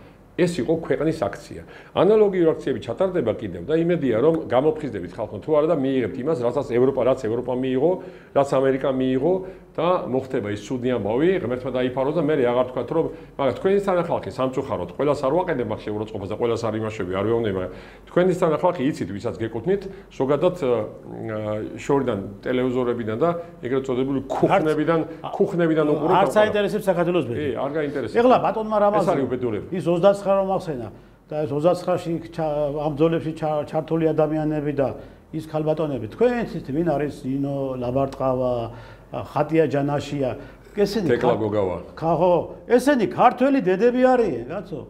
Speaker 2: ეს იყო ქვეყნის აქცია. ანალოგიური აქციები ჩატარდება კიდევ და იმედია რომ გამოფხიზდებით ხალხმა თუ არა და მიიღებთ იმას, რაც ევროპა მიიღო, რაც ამერიკა მიიღო და მოხდება ის ცუდი ამბავი, ღმერთმა დაიფარო და მე აღარ თქვათ რომ მაგრამ თქვენი თანახმად სამწუხაროდ ყველას არ ვაყენებ მაგ შეურაცხყოფას და ყველას არ იმაშები არ ვეუბნება. თქვენი თანახმად იცით ვისაც გეკუთვნით, ზოგადად შორიდან ტელევიზორებიდან და ეგრეთ წოდებული ქუხნებიდან უყურებთ.
Speaker 1: არც აინტერესებს საქართველოს ბედი.
Speaker 2: არ გაინტერესებს.
Speaker 1: ეხლა ბატონმა რამაზ
Speaker 2: ეს არის უბედურება.
Speaker 1: ის 29 რომ ახსენა და ეს 29-ში ამ ბრძოლებში ჩართული ადამიანები და ის ქალბატონები თქვენით ვინ არის ინო ლაბარტყავა ხატია ჯანაშია ესენი
Speaker 2: თეკლა გოგავა
Speaker 1: ხო ესენი ქართველი დედები არიან კაცო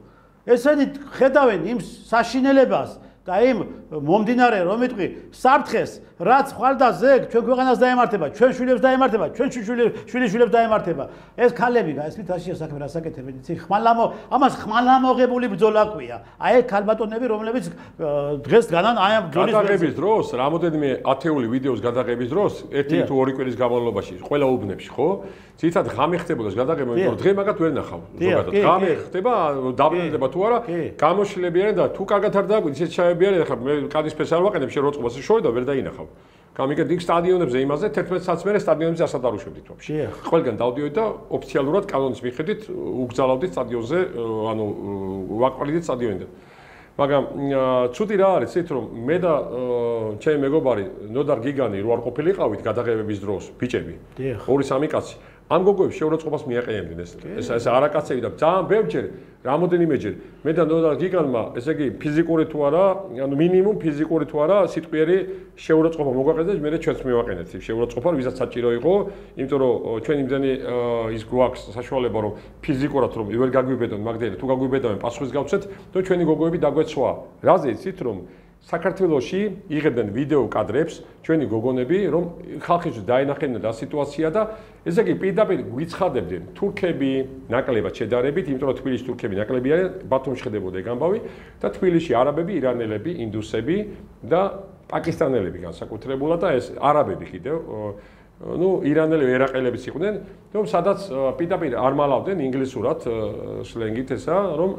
Speaker 1: ესენი ხედავენ იმ საშინელებას და და იმ მომდინარე რომ იტყვი საფრთხეს რაც ხვალ და ზეგ ჩვენ ქვეყანას დაემართება, ჩვენ შვილებს დაემართება, ჩვენ შვილიშვილებს დაემართება. ეს ქალები გაესმით რაშია საქმე რა საკეთებენ? იცი ამას ხმალამოღებული ბრძოლა ქვია. აი ეს ქალბატონები რომლებიც დღეს განან აი ამ ბრძოლის
Speaker 2: გადაღების დროს, რამოდენიმე ათეული ვიდეოს გადაღების დროს, ერთი თუ ორი კვირის განმავლობაში ყველა უბნებში, ხო? ძირითადად ღამე ხდებოდა ეს გადაღება, იმიტომ რომ დღე მაგათ ვერ ნახავ ზოგადად. ღამე ხდება, დაბრუნდება თუ არა, გამოშლები არიან და თუ კარგად არ დააგვი, ისეთ ჩაები არიან, ახლა მე კადისფერს არ ვაყენებ, შენ როწყობას შოვე და ვერ დაინახავ. გამიგეთ იქ სტადიონებზე იმაზე 11 საათს მერე სტადიონებზე ასად არ უშვებდით ვაფშე. ყველგან დავდიოდი და ოფიციალურად კანონის მიხედვით უგზავნავდით სტადიონზე, ანუ ვაყვალიდით სტადიონიდან. მაგრამ ცუდი რა არის, იცით რომ მე და ჩემი მეგობარი ნოდარ გიგანი რო არ ყოფილიყავით გადაღებების დროს, ბიჭები. 2-3 კაცი. ამ გოგოებს შეურაცხყოფას მიაყენებდნენ ეს არაკაცები და ძალიან ბევრჯერ რამოდენიმეჯერ მე და ნოდარ გიგანმა ესე იგი ფიზიკური თუ არა ანუ მინიმუმ ფიზიკური თუ არა სიტყვიერი შეურაცხყოფა მოგვაყენეს მე ჩვენც მივაყენეთ შეურაცხყოფა ვისაც საჭირო იყო იმიტომ რომ ჩვენ იმდენი ის გვაქვს საშუალება რომ ფიზიკურად რომ ვერ გაგვიბედონ მაგდენი თუ გაგვიბედავენ პასუხის გავცეთ და ჩვენი გოგოები დაგვეცვა რაზე იცით რომ საქართველოში იღებდნენ ვიდეო კადრებს ჩვენი გოგონები რომ ხალხისთვის დაინახებდნენ რა სიტუაცია და ესე იგი პირდაპირ გვიცხადებდნენ თურქები ნაკლებად შედარებით იმიტომ რომ თბილისში თურქები ნაკლები არიან ბათუმში ხდებოდა ეგ ამბავი და თბილისში არაბები ირანელები ინდუსები და პაკისტანელები განსაკუთრებულად და ეს არაბები კიდევ ну ირანელები ერაყელებიც იყვნენ რომ სადაც პირდაპირ არ მალავდნენ ინგლისურად სლენგით ესა რომ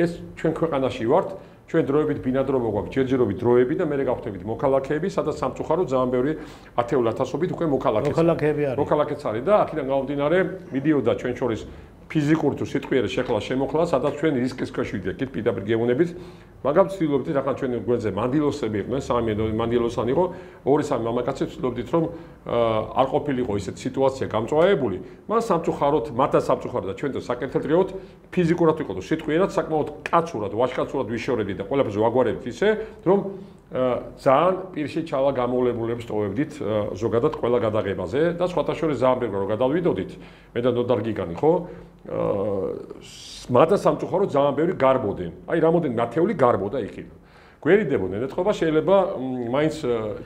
Speaker 2: ეს ჩვენ ქვეყანაში ვართ ჩვენ დროებით ბინადრობა გვაქვს ჯერჯერობით დროები და მე გავხდებით მოქალაქეები სადაც სამწუხაროდ ძალიან ბევრი 10,000-ობით უკვე
Speaker 1: მოქალაქეები არის
Speaker 2: მოქალაქეც არის და აქედან გამომდინარე მიდიოდა ჩვენ შორის ფიზიკური თუ სიტყვიერი შეხლა შემოხლა სადაც ჩვენ რისკის ქვეშ ვიდექით პირდაპირ გეუნებით მაგრამ ვცდილობდით ახლა ჩვენ გვერდზე მანდილოსები იყვნენ სამი მანდილოსანი იყო 2-3 მამაკაცი ვცდილობდით რომ არ ყოფილიყო ისეთ სიტუაცია გამწვავებული მაგრამ სამწუხაროდ მათაც სამწუხაროდ და ჩვენ და საკეთილდღეოდ ფიზიკურად ვიყო და სიტყვიერად საკმაოდ კაცურად ვაჟკაცურად ვიშორებდით და ყველაფერს ვაგვარებდით ისე რომ ძალიან პირში ჩალა გამოვლებულებს ტოვებდით ზოგადად ყველა გადაღებაზე და სხვათა შორის ძალიან ბევრი რომ გადავიდოდით მე და ნოდარ გიგანი ხო მადა სამწუხაროდ ძალიან ბევრი გარბოდნენ აი რამოდენ 10,000 გარბოდა იქიდან გვერიდებოდნენ ეთყობა შეიძლება მაინც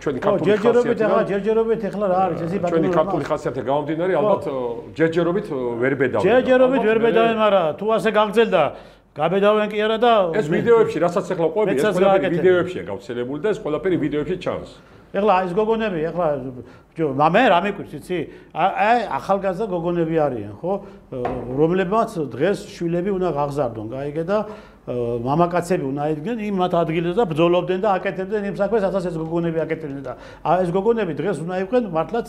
Speaker 2: ჩვენი ქართული ხასიათი
Speaker 1: ჯერჯერობით ახლა რა არის ესე
Speaker 2: ჩვენი ქართული ხასიათი გამომდინარე ალბათ ჯერჯერობით ვერ ბედავენ
Speaker 1: ჯერჯერობით ვერ ბედავენ მაგრამ თუ ასე გაგრძელდა გაბედავენ კი არა და
Speaker 2: ეს ვიდეოებში რასაც ახლა ყვები ეს ყველაფერი ვიდეოებშია გავრცელებული და ეს ყველაფერი ვიდეოებში ჩანს
Speaker 1: ეხლა ეს გოგონები ეხლა მე რა მეკვირს იცი აი ახალგაზრდა გოგონები არიან ხო რომლებმაც დღეს შვილები უნდა გაღზარდონ გაიგე და მამაკაცები უნდა იდგნენ იმ მათ ადგილზე და ბრძოლობდნენ და აკეთებდნენ იმ საქმეს რასაც ეს გოგონები აკეთებდნენ და ეს გოგონები დღეს უნდა იყვნენ მართლაც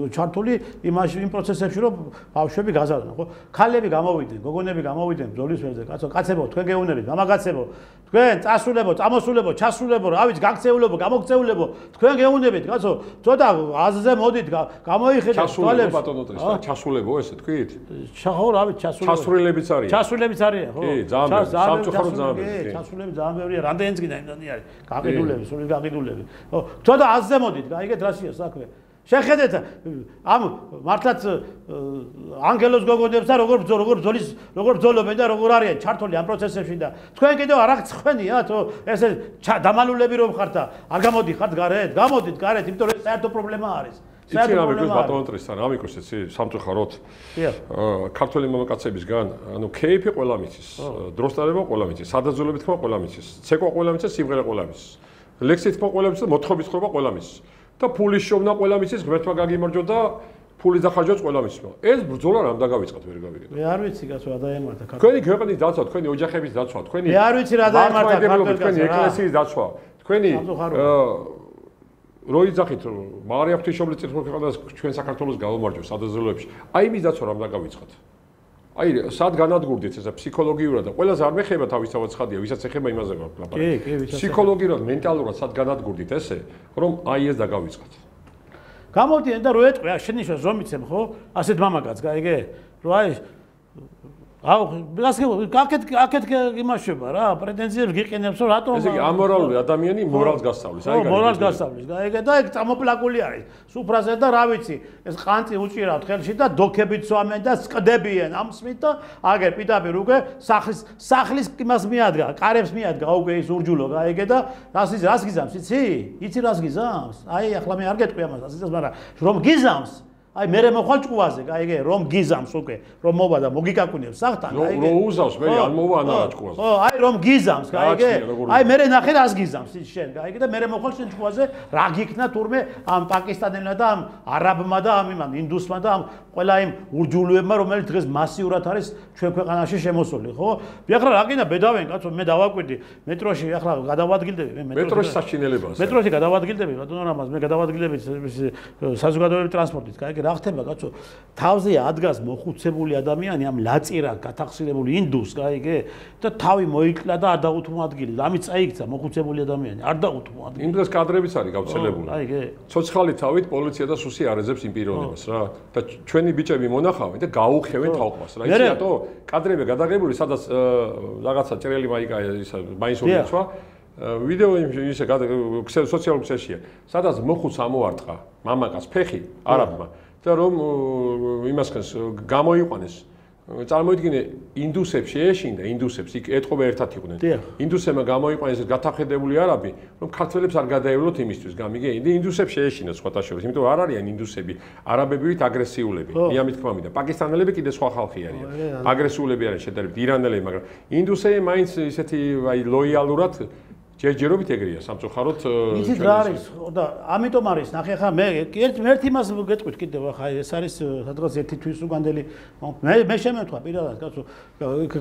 Speaker 1: ჩართული იმ პროცესებში რომ ბავშვები გაზარდონ ხო ქალები გამოვიდნენ გოგონები გამოვიდნენ ბრძოლის ველზე კაცებო თქვენ გეუნებით მამაკაცებო თქვენ წასულებო წამოსულებო ჩასულებო რა ვიცი გაქცეულებო გამოგცეულებო თქვენ გეუნებით კაცო ცოტა აზზე მოდით გამოიხედეთ
Speaker 2: თვალებს ბატონო ტრისა ჩასულებო ესე თქვით
Speaker 1: ხო რა ვიცი
Speaker 2: ჩასრულებიც არის
Speaker 1: ჩასრულებიც არის ხო
Speaker 2: კი ძალიან სამწუხაროდ ძალიან ბევრი
Speaker 1: ჩასულები ძალიან ბევრია რამდენიც კიდე იმდანი არის გაყიდულები სული გაყიდულები ხო ცოტა აზზე მოდით გაიგეთ რაშია საქმე შეხედეთ ამ მართლაც ანგელოს გოგონებს და როგორ ბრძოლობენ და როგორ არიან ჩართული ამ პროცესებში და თქვენ კიდევ არ აღწხვენია თუ ესე დამალულები რომ ხართ და არ გამოდიხართ გარეთ გამოდით გარეთ იმიტომ რომ საერთო პრობლემა არის
Speaker 2: იცი რა მეკრეს ბატონო ტრისთან რა მეკრეს იცი სამწუხაროდ ქართული მამაკაცებისგან ანუ კეიფი ყველა მიცის დროსტარება ყველა მიცის სადაზოლებით ხმა ყველა მიცის ცეკვა ყველა მიცის სიმღერა ყველა მიცის ლექსით ხმა ყველა მიცის მოთხრობის ხრობა ყველა მიცის და ფულის შოვნა ყველა მიცის ღმერთმა გაგიმარჯვა და ფულის დახარჯვაც ყველა მიცის ეს ბრძოლა რამ დაგავიწყოთ ვერ გავიგეთ
Speaker 1: მე არ ვიცი გასვა დაემართა
Speaker 2: თქვენი ქვეყნის დაცვა თქვენი ოჯახების დაცვა თქვენი
Speaker 1: მე არ ვიცი რა დაემართა
Speaker 2: თქვენი ეკლესიის დაცვა თქვენი როი ძახით მარია ღვთისმშობლის წითელ ქვეყანას ჩვენ საქართველოს გაუმარჯოს სადაზოლოებში აი იმის დაცვა რამ დაგავიწყოთ აი სად განადგურდით ესა ფსიქოლოგიურად და ყველას არ მეხება თავისთავად ცხადია ვისაც ეხება იმაზე
Speaker 1: ლაპარაკი კი
Speaker 2: ფსიქოლოგიურად მენტალურად სად განადგურდით ესე რომ აი ეს დაგავიწყოთ
Speaker 1: გამოდიან და რო ეტყვი შენიშნოს რომ იცემ ხო ასეთ მამაკაც გაიგე რო აი აუ, აქეთ იმაშება რა, პრეტენზიებს გიყენებს, რომ რატომ
Speaker 2: ესე იგი ამორალური ადამიანი მორალს გასწავლის,
Speaker 1: აი მორალს გასწავლის. ეგ და ეგ წამოპლაკული არის. სუფრაზე და რა ვიცი, ეს ყანწი უჭირავთ ხელში და დოქებით სვამენ და სკდებიან ამ სმით და აგერ პირდაპირ უკვე სახლის იმას მიადგა, კარებს მიადგა უკვე ის ურჯულო, გაიგე და რას გიზამს, იცი რას გიზამს? აი ახლა მე არ გეტყვი ამას, ასე მაგრამ რომ გიზამს აი მე მოხვალ ჭკუაზე, გაიგე, რომ გიზამს უკვე, რომ მოვა და მოგიკაკუნებს სახთან, გაიგე.
Speaker 2: რომ უზავს, მე არ მოვა ანა ჭკუაზე.
Speaker 1: ხო, აი რომ გიზამს, გაიგე. აი მე ნახე რას გიზამს ის შენ, გაიგე და მე მოხვალ შენ ჭკუაზე, რა გიქნა თურმე ამ პაკისტანელმა და ამ არაბმა და ამ იმან ინდუსმა და ამ ყველა იმ ურჯულუებმა, რომელიც დღეს მასიურად არის ჩვენ ქვეყანაში შემოსული, ხო? ახლა რა გინდა ბედავენ, კაცო, მე დავაკვირდი მეტროში, ახლა გადავადგილდები, მე
Speaker 2: მეტროში საჩინელებას.
Speaker 1: მეტროში გადავადგილდები, ბატონო რამაზ, მე გადავადგილდები საზოგადოებრივი ტრანსპორტით, გაიგე. რა ხდება კაცო თავზე ადგას მოხუცებული ადამიანი ამ ლაწირა გათახსირებული ინდუს გაიგე და თავი მოიკლა და არ დაუთმო ადგილი ამით წაიქცა მოხუცებული ადამიანი არ დაუთმო ადგილი
Speaker 2: იმ დროს კადრებიც არის გავრცელებული
Speaker 1: აიგე
Speaker 2: ცოცხალი თავით პოლიცია და სუსი არეზებს იმ პიროვნებას რა და ჩვენი ბიჭები მონახავენ და გაუხევენ თაობას რა იცი რატო კადრები გადაღებული სადაც რაღაცა ჭრელი მაიკაა ის მაინსური ცვა ვიდეო ისე სოციალურ ქსელშია სადაც მოხუც ამოარტყა მამაკაც ფეხი არაბმა და რომ იმასქანს გამოიყვანეს წარმოიდგინე ინდუსებს შეეშინდა ინდუსებს იქ ეთყობა ერთად იყვნენ ინდუსებმა გამოიყვანეს გათახედებული არაბი რომ ქართველებს არ გადაევლოთ იმისთვის გამიგე ინდუსებს შეეშინათ სხვათა შორის იმიტომ რომ არ არიან ინდუსები არაბებივით აგრესიულები მეამით თქმა მინდა პაკისტანელები კიდე სხვა ხალხი არიან აგრესიულები არიან შედარებით ირანელები მაგრამ ინდუსები მაინც ისეთი აი ლოიალურად ჯერჯერობით ეგრეა სამწუხაროდ
Speaker 1: იცით რა არის და ამიტომ არის ნახე ხა მე ერთ იმას გეტყვით კიდევ ხა ეს არის სადღაც ერთი თვის უგანდელი მე შემეთქვა პირადად კაცო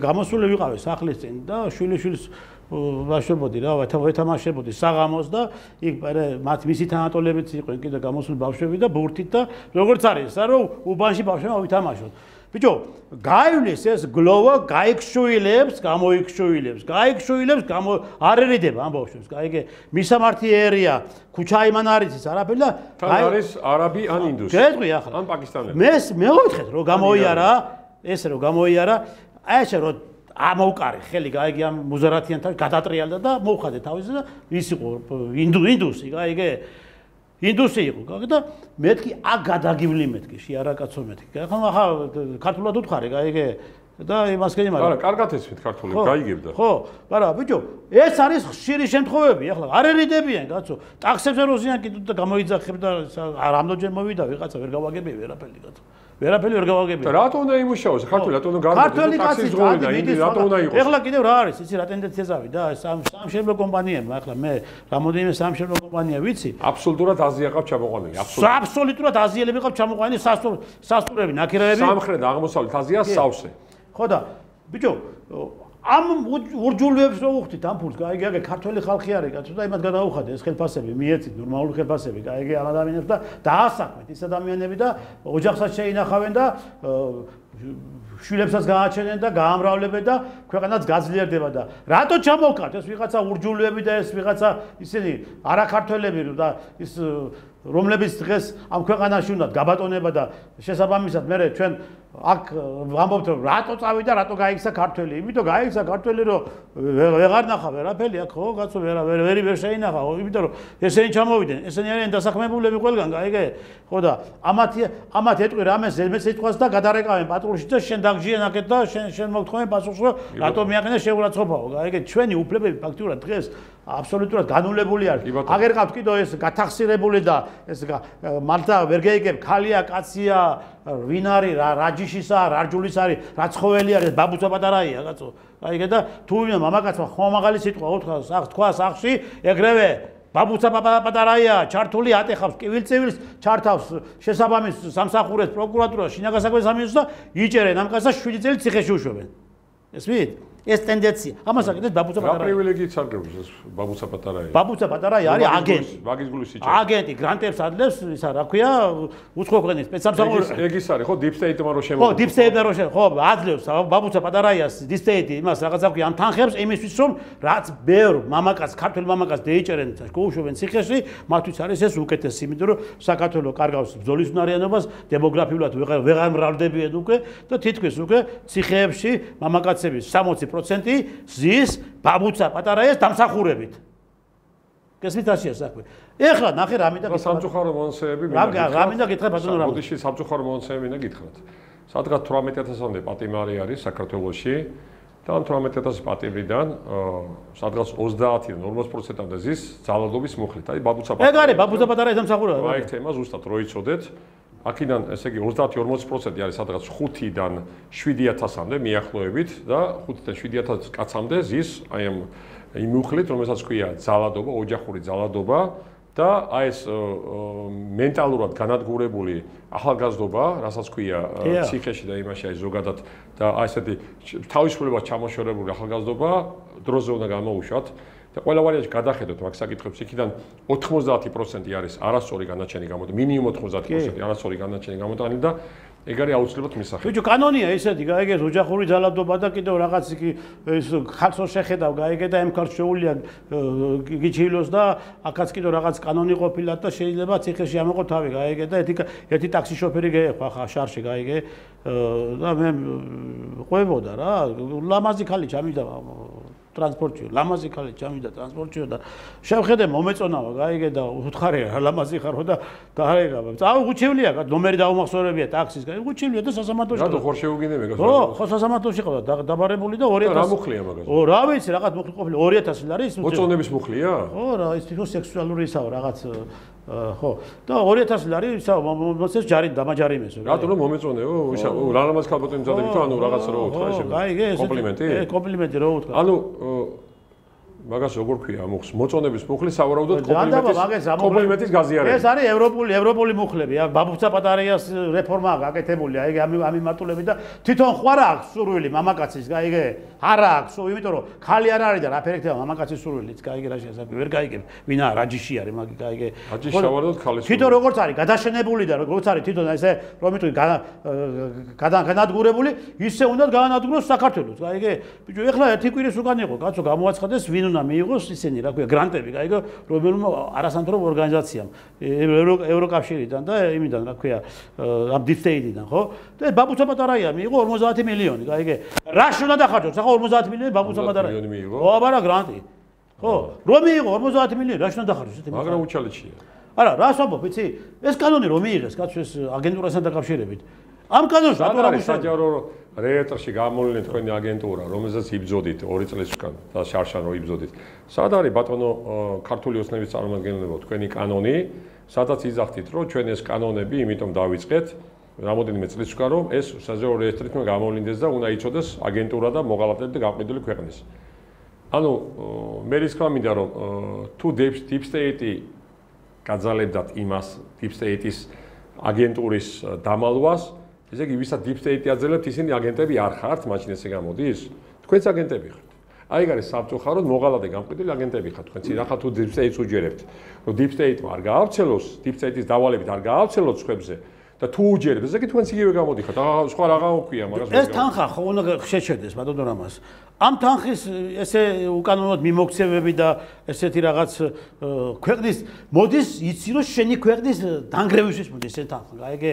Speaker 1: გამოსული ვიყავი სახლის წინ და შვილიშვილს ვაშობოდი რა ვეთამაშებოდი საღამოს და იქ მათ მისი თანატოლებიც იყვნენ კიდე გამოსული ბავშვები და ბურთით და როგორც არის რა რომ უბანში ბავშვებმა ვითამაშოთ ბიჭო გაივლის ეს გლოვა გაიქშუილებს გამოიქშუილებს არ ერიდება ამ ბავშვებს გაიგე მისამართი ერია ქუჩა იმან არის ის არაფერი და
Speaker 2: არის არაბი ან ინდუსი
Speaker 1: გეტყვი ახლა
Speaker 2: ან პაკისტანელი
Speaker 1: მე მეოთხეთ რომ გამოიარა ესე რომ გამოიარა აი ესე რომ ამოვკარი ხელი გაიგე ამ მუზარათიან თავი გადატრიალდა და მოუხადე თავის და ის იყო ინდუსი გაიგე ინდუსი იყო და მეთქი აქ გადაგივლი მეთქი შეარაკაცო მეთქი ახლა ქართულად უთხარი გაიგე და იმას გეიმარა
Speaker 2: არა კარგად ესვით ქართულად გაიგებდა
Speaker 1: ხო მაგრამ ბიჭო ეს არის ხშირი შემთხვევები ახლა არ ერიდებიან კაცო ტაქსებზე როზიან კიდე და გამოიძახებ და რამდენჯერ მოვიდა ვიღაცა ვერ გავაგებია ვერაფერი კაცო ვერაფერი ვერ გავაგებია
Speaker 2: და რატო უნდა იმუშაოს ქართული რატო უნდა
Speaker 1: ქართული
Speaker 2: ტაქსის ზღური და ინდი რატო უნდა იყოს
Speaker 1: ახლა კიდევ რა არის იცი რა ტენდენცია ზავი და სამშენებლო კომპანიებმა ახლა მე რამოდენიმე სამშენებლო კომპანია ვიცი
Speaker 2: აბსოლუტურად აზია ყავს ჩამოყვანილი
Speaker 1: აბსოლუტურად აზიელები ყავს ჩამოყვანილი სასტურები ნაკირეები
Speaker 2: სამხრეთ და აღმოსავლეთ აზია სავსე
Speaker 1: ხო და ბიჭო ამ ურჯულებს რო უხდით ამ ფულს გაიგე ქართველი ხალხი არის კაცო და იმათ გადაუხადე ეს ხელფასები მიეცით ნორმალური ხელფასები გაიგე ამ ადამიანებს და დაასაქმეთ ის ადამიანები და ოჯახსაც შეინახავენ და შვილებსაც გააჩენენ და გაამრავლებენ და ქვეყანაც გაძლიერდება და რატო ჩამოვკართ ეს ვიღაცა ურჯულები და ეს ვიღაცა ისინი არაქართველები და ის რომლებიც დღეს ამ ქვეყანაში უნდათ გაბატონება და შესაბამისად მე ჩვენ აქ ვამბობთ რომ რატო წავიდა რატო გაიქცა ქართველი იმიტომ გაიქცა ქართველი რომ ვეღარ ნახა ვერაფერი აქ ხო კაცო ვერ შეინახა იმიტომ რომ ესენი ჩამოვიდნენ ესენი არიან დასაქმებულები ყველგან გაიგე ხო და ამათ ეტყვი რამეს მე სიტყვას და გადარეკავენ პატრულში და შენ დაგჯიან აქეთ და შენ მოგთხოვენ პასუხს რომ რატო მიაყენე შეურაცხყოფაო გაიგე ჩვენი უფლებები ფაქტურად დღეს აბსოლუტურად განულებული არის აგერ ყავთ კიდო ეს გათახსირებული და ეს მალთა ვერ გეიგებ ხალია კაცია ვინ არის რა ჯიშისა რა რჯულის არის რა ცხოველი არის ბაბუცა პატარაია კაცო აიგე და თუ ვინმე მამაკაცმა ხომაღალი სიტყვა უთქვა თქვა სახში ეგრევე ბაბუცა პატარაია ჩართული ატეხავს კივილწივილს ჩართავს შესაბამის სამსახურეს პროკურატურას შინაგან საქმეთა სამინისტროს და იჭერენ ამ კაცს 7 წელი ციხეში უშვებენ ესმით ეს ტენდენცია. ამას აკეთებს ბაბუცა პატარაია.
Speaker 2: რა პრივილეგიით სარგებლობს ეს ბაბუცა პატარაია?
Speaker 1: ბაბუცა პატარაია არის აგენტი.
Speaker 2: მაგის გულის სიჩქარე.
Speaker 1: აგენტი გრანტებს ადლებს, ისა რა ქვია, უცხო ქვეყნის სპეცსამსახურო.
Speaker 2: ეგ ის არის, ხო, deep state-მა რო შემო.
Speaker 1: ხო, deep state-მა რო შემო, ხო, ადლებს ბაბუცა პატარაიას deep state იმას რაღაცა ქვია, ამ თანხებს იმისთვის რომ რაც ბევრ მამაკაც, ქართველ მამაკაც დეიჭერენ, გოუშვებენ ციხეში, მათთვის არის ეს უკეთესი, იმიტომ რომ საქართველოს კარგავს ბრძოლის უნარიანობას, დემოგრაფიულად ვეღარ მრავლდებიან უკვე და თითქმის უკვე ციხეებში მამაკაცების 60% ზის ბაბუცა პატარაიას დამსახურებით. გესმით რაშია საქმე? ეხლა ნახე რა მინდა გითხრათ.
Speaker 2: სამწუხარო მონაცემები
Speaker 1: რა მინდა გითხრათ ბატონო რა.
Speaker 2: ბოდიში სამწუხარო მონაცემები მინდა გითხრათ. სადღაც 18000-მდე პატიმარი არის საქართველოში და ამ 18000 პატიმრიდან სადღაც 30-დან 40%-მდე ზის ძალადობის მუხლით. აი ბაბუცა პატარაია. ეგ არის ბაბუცა პატარაის დამსახურება.
Speaker 1: აი
Speaker 2: ეს თემა ზუსტად რო იცოდეთ. აქედან ესე იგი 30-40% არის სადღაც 5-დან 7000-მდე მიახლოებით და 5-დან 7000 კაცამდე ზის აი ამ იმ მუხლით, რომელსაც ქვია ძალადობა, ოჯახური ძალადობა და აი ეს მენტალურად განადგურებული ახალგაზრდობა, რასაც ქვია ციხეში და იმაში აი ზოგადად და აი ესეთი თავისუფლებას ჩამოშორებული ახალგაზრდობა დროზე უნდა გამოუშვათ. და ყველა ვარიანტში გადახედოთ მაგ საკითხებს, იქიდან 90% არის არასწორი განაჩენი გამოდანი, მინიმუმ 90% არასწორი განაჩენი გამოდანი და ეგ არის აუცილებლად მისახელი.
Speaker 1: ბიჭო, კანონია ისეთი, გაიგეთ ოჯახური ძალადობა და კიდევ რაღაც იქ ეს ხალხს შეხედავ, გაიგეთ და ემქარს შეუულია გიჩილოს და აქაც კიდევ რაღაც კანონი ყოფილა და შეიძლება ციხეში ამოყო თავი, გაიგეთ და ერთი ტაქსი შოფერი გეეხვა ხა შარში, გაიგე და მე ყვებოდა რა, ლამაზი ხალი ჩამიდა ტრანსპორტიო, ლამაზი ხალი ჩამიდა ტრანსპორტიო და შევხედე მომეწონავა, გაიგე და უთხარია რა ლამაზი ხარო და დაარეგა. წავ უჩივლია, ნომერი დაუმახსოვრებია ტაქსის, უჩივლია და სასამართლოში.
Speaker 2: რატო ხორ შეუგინე მეგას?
Speaker 1: ხო, სასამართლოში ყავდა დაბარებული და 2000.
Speaker 2: რა მუხლია მაგას?
Speaker 1: ო, რა ვიცი, რაღაც მუხლი ყოფილი 2000 ლარი ის.
Speaker 2: მოწონების მუხლია?
Speaker 1: ხო, რა, ის თვითონ სექსუალური ისაა რაღაც ხო და 2000 ლარი ისა მოსეს ჯარი დამაჯარიმეს.
Speaker 2: რატო რომ მომეწონეო? ისა რა ლამაზ ქალბატონი მზადები თუ ანუ რაღაც რო უთხრა ესე? კომპლიმენტი?
Speaker 1: კომპლიმენტი რო უთხრა.
Speaker 2: ანუ მაგას როგორ ქვია მუხლს? მოწონების მუხლი სავარაუდოდ კომპლიმენტის გაზიარება.
Speaker 1: ეს არის ევროპული მუხლები. ბაბუცა პატარაიას რეფორმა გაკეთებული. აი ამ მიმართულებით და თვითონ ხوار აქვს სურვილი მამაკაცის, გაიგე? არა აქვს, იმიტომ რომ ხალი არ არის და რა ფერექტება მამაკაცის სურვილიც, გაიგე რა შეიძლება ვერ გაიგებ. ვინა რაჯიში არის მაგი, გაიგე?
Speaker 2: რაჯიში სავარაუდოდ ხალის.
Speaker 1: თვითონ როგორც არის გადაშენებული და როგორც არის თვითონ ესე რომ იტყვი განადგურებული, ისე უნდა განადგუროს საქართველოს, გაიგე? ბიჭო, ეხლა ერთი კვირის უკან იყო, კაცო გამოაცხადეს ვინ უნდა მიიღოს ისინი, რა ქვია, გრანტები, გაიგე, რომელმა არასამთავრობო ორგანიზაციამ, ევროკავშირიდან და იმიდან, რა ქვია, ამ deep state-დან, ხო? და ბაბუცა პატარაია მიიღო 50 მილიონი, გაიგე? რაში უნდა დახარჯოს? ახლა 50 მილიონი ბაბუცა პატარაია. ხო, აბარა გრანტი. ხო, რომ მიიღო 50 მილიონი, რაში უნდა დახარჯოს?
Speaker 2: მაგრამ უჩალიჩია.
Speaker 1: არა, რას ვამბობ, იცი? ეს კანონი რომ მიიღეს, კაცო, ეს აგენტურასთან დაკავშირებით. ამ კანონს რატო არ
Speaker 2: საჯარო რეესტრში გამოვლინე თქვენი აგენტურა, რომელზეც იბრძოდით 2 წლის უკან და შარშან რო იბრძოდით. სად არის ბატონო ქართული ოცნების წარმომადგენლებო თქვენი კანონი, სადაც იძახთით, რომ ჩვენ ეს კანონები იმიტომ დავიწყეთ, რამოდენიმე წლის უკან, რომ ეს საჯარო რეესტრით უნდა გამოვლინდეს და უნდა იცოდეს აგენტურა და მოღალატეები და გაყიდული ქვეყნის. ანუ მე რისკვა მინდა რომ თუ deep state-ი გაძალებდათ იმას deep state-ის აგენტურის დამალვას, ესე იგი ვისაც deep state-ი აძლევთ, ისინი აგენტები არ ხართ, მაშინ ესე გამოდის? თქვენც აგენტები ხართ. აი ეგ არის სამწუხაროდ მოღალატე გამყიდული აგენტები ხართ თქვენც. რახან თუ deep state-ს უჯერებთ, რომ deep state-მა არ გაავრცელოს, deep state-ის დავალებით არ გაავრცელოს სხვებზე და თუ უჯერებთ, ესე იგი თქვენც იგივე გამოდიხართ. სხვა რაღა უქვია, მაგრამ
Speaker 1: ეს თანხა ხო უნდა შეჩერდეს ბატონო რამას. ამ თანხის ესე უკანონოდ მიმოქცევები და ესეთი რაღაც ქვეყნის მოდის იცი რომ შენი ქვეყნის დანგრევისთვის მოდის ეს თანხა, გაიგე?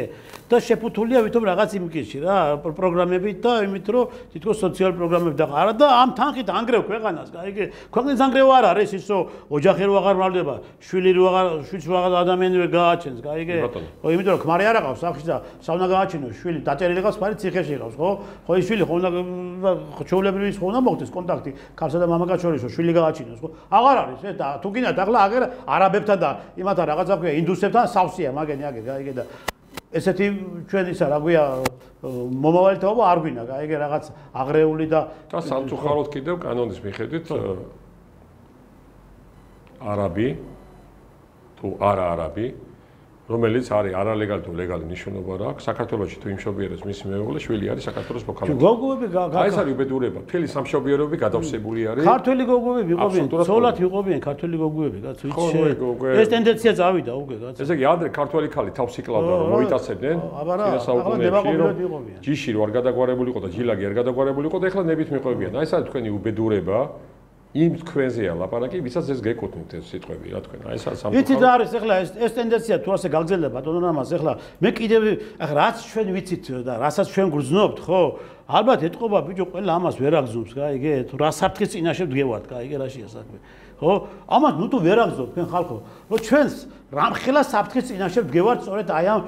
Speaker 1: და შეფუთულია ვითომ რაღაც იმკიში რა, პროგრამებით და იმით რომ თითქოს სოციალური პროგრამები და არა და ამ თანხით ანგრევ ქვეყანას, გაიგე? ქვეყნის დანგრევა არ არის ის რომ ოჯახი რო აღარ მრავლდება, შვილს რო აღარ ადამიანი ვერ გააჩენს, გაიგე? ხო, იმიტომ რომ ქმარი არ აღავს სახში და საუნა გააჩინოს შვილი დაწერილი ყავს, ფარი ციხეში ყავს, ხო? ხო ის შვილი ხო უნდა ჩვეულებრივი ის ხო უნდა მოგდეს კონტაქტი ქალსა და მამაკაც შორის, რომ შვილი გააჩინოს, ხო? აღარ არის ეს და თუ გინდათ ახლა აგერ არაბებთან და იმათან რაღაცა ქვია, ინდუსებთან სავსეა მაგენი აგერ, გაიგე და ესეთი ჩვენ ისა რა ქვია მომავალი თაობა არ გვინა, გაიგე რაღაც აღრეული და
Speaker 2: სამწუხაროდ კიდევ კანონის მიხედვით არაბი თუ არა არაბი რომელიც არის არალეგალი თუ ლეგალი ნიშნულობა რა აქვს საქართველოში თუ იმშობიერებს მისი მეუღლე შვილი არის საქართველოს მოქალაქე.
Speaker 1: გოგოები
Speaker 2: აი ეს არის უბედურება. მთელი სამშობიაროები გადავსებული არის.
Speaker 1: ქართველი გოგოები იყვნენ, ცოლად იყვნენ ქართველი გოგოები, კაც ვიცი. ეს ტენდენცია წავიდა უკვე, კაც.
Speaker 2: ესე იგი ადრე ქართველი ხალი თავს იკლავდა რომ მოიტაცებდნენ.
Speaker 1: აბარა, დებაყოფილად იყვნენ.
Speaker 2: ჯიში რო არ გადაგვარებული იყო და ჯილაგი არ გადაგვარებული იყო და ეხლა ნებით მიყვებიან. აი ეს არის თქვენი უბედურება. იმ თქვენზეა ლაპარაკი, ვისაც ეს გეკუთვნით ეს სიტყვები, რა თქვენ. აი ეს სამწუხაროდ.
Speaker 1: იცით რა არის ეხლა ეს ტენდენცია თუ ასე გაგრძელდება ბატონო რამაზ, ეხლა მე კიდევ ახლა რაც ჩვენ ვიცით და რასაც ჩვენ გრძნობთ, ხო? ალბათ ეთყობა ბიჭო ყველა ამას ვერ აგზნობს, გაიგე? თუ რა საფრთხის წინაშე ვდგევართ, გაიგე რაშია საქმე. ხო? ამას ნუ თუ ვერ აგზნობთ თქვენ ხალხო, რომ ჩვენს რამხელა საფრთხის წინაშე ვდგევართ სწორედ აი ამ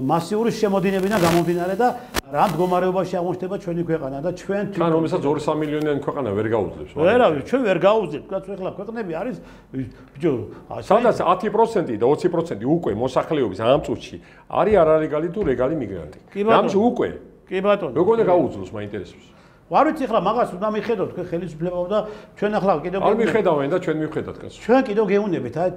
Speaker 1: მასიური შემოდინებიდან გამომდინარე და რა მდგომარეობაში აღმოჩნდება ჩვენი ქვეყანა და ჩვენ
Speaker 2: თან რომელსაც 2-3 მილიონიანი ქვეყანა ვერ გაუძლებს.
Speaker 1: ვერავინ, ჩვენ ვერ გაუძლებთ, რაც ეხლა ქვეყნები არის ბიჭო,
Speaker 2: სადაც 10% და 20% უკვე მოსახლეობის ამ წუთში არის არალეგალი თუ ლეგალი მიგრანტი. რამში უკვე.
Speaker 1: კი ბატონო.
Speaker 2: როგორ უნდა გაუძლოს მაინტერესებს.
Speaker 1: არ ვიცი ახლა მაგას უნდა მიხედოთ თქვენ ხელისუფლებაო და ჩვენ ახლა კიდევ
Speaker 2: არ მიხედავენ და ჩვენ მივხედავთ კაცო.
Speaker 1: ჩვენ კიდევ გეუნებით, აი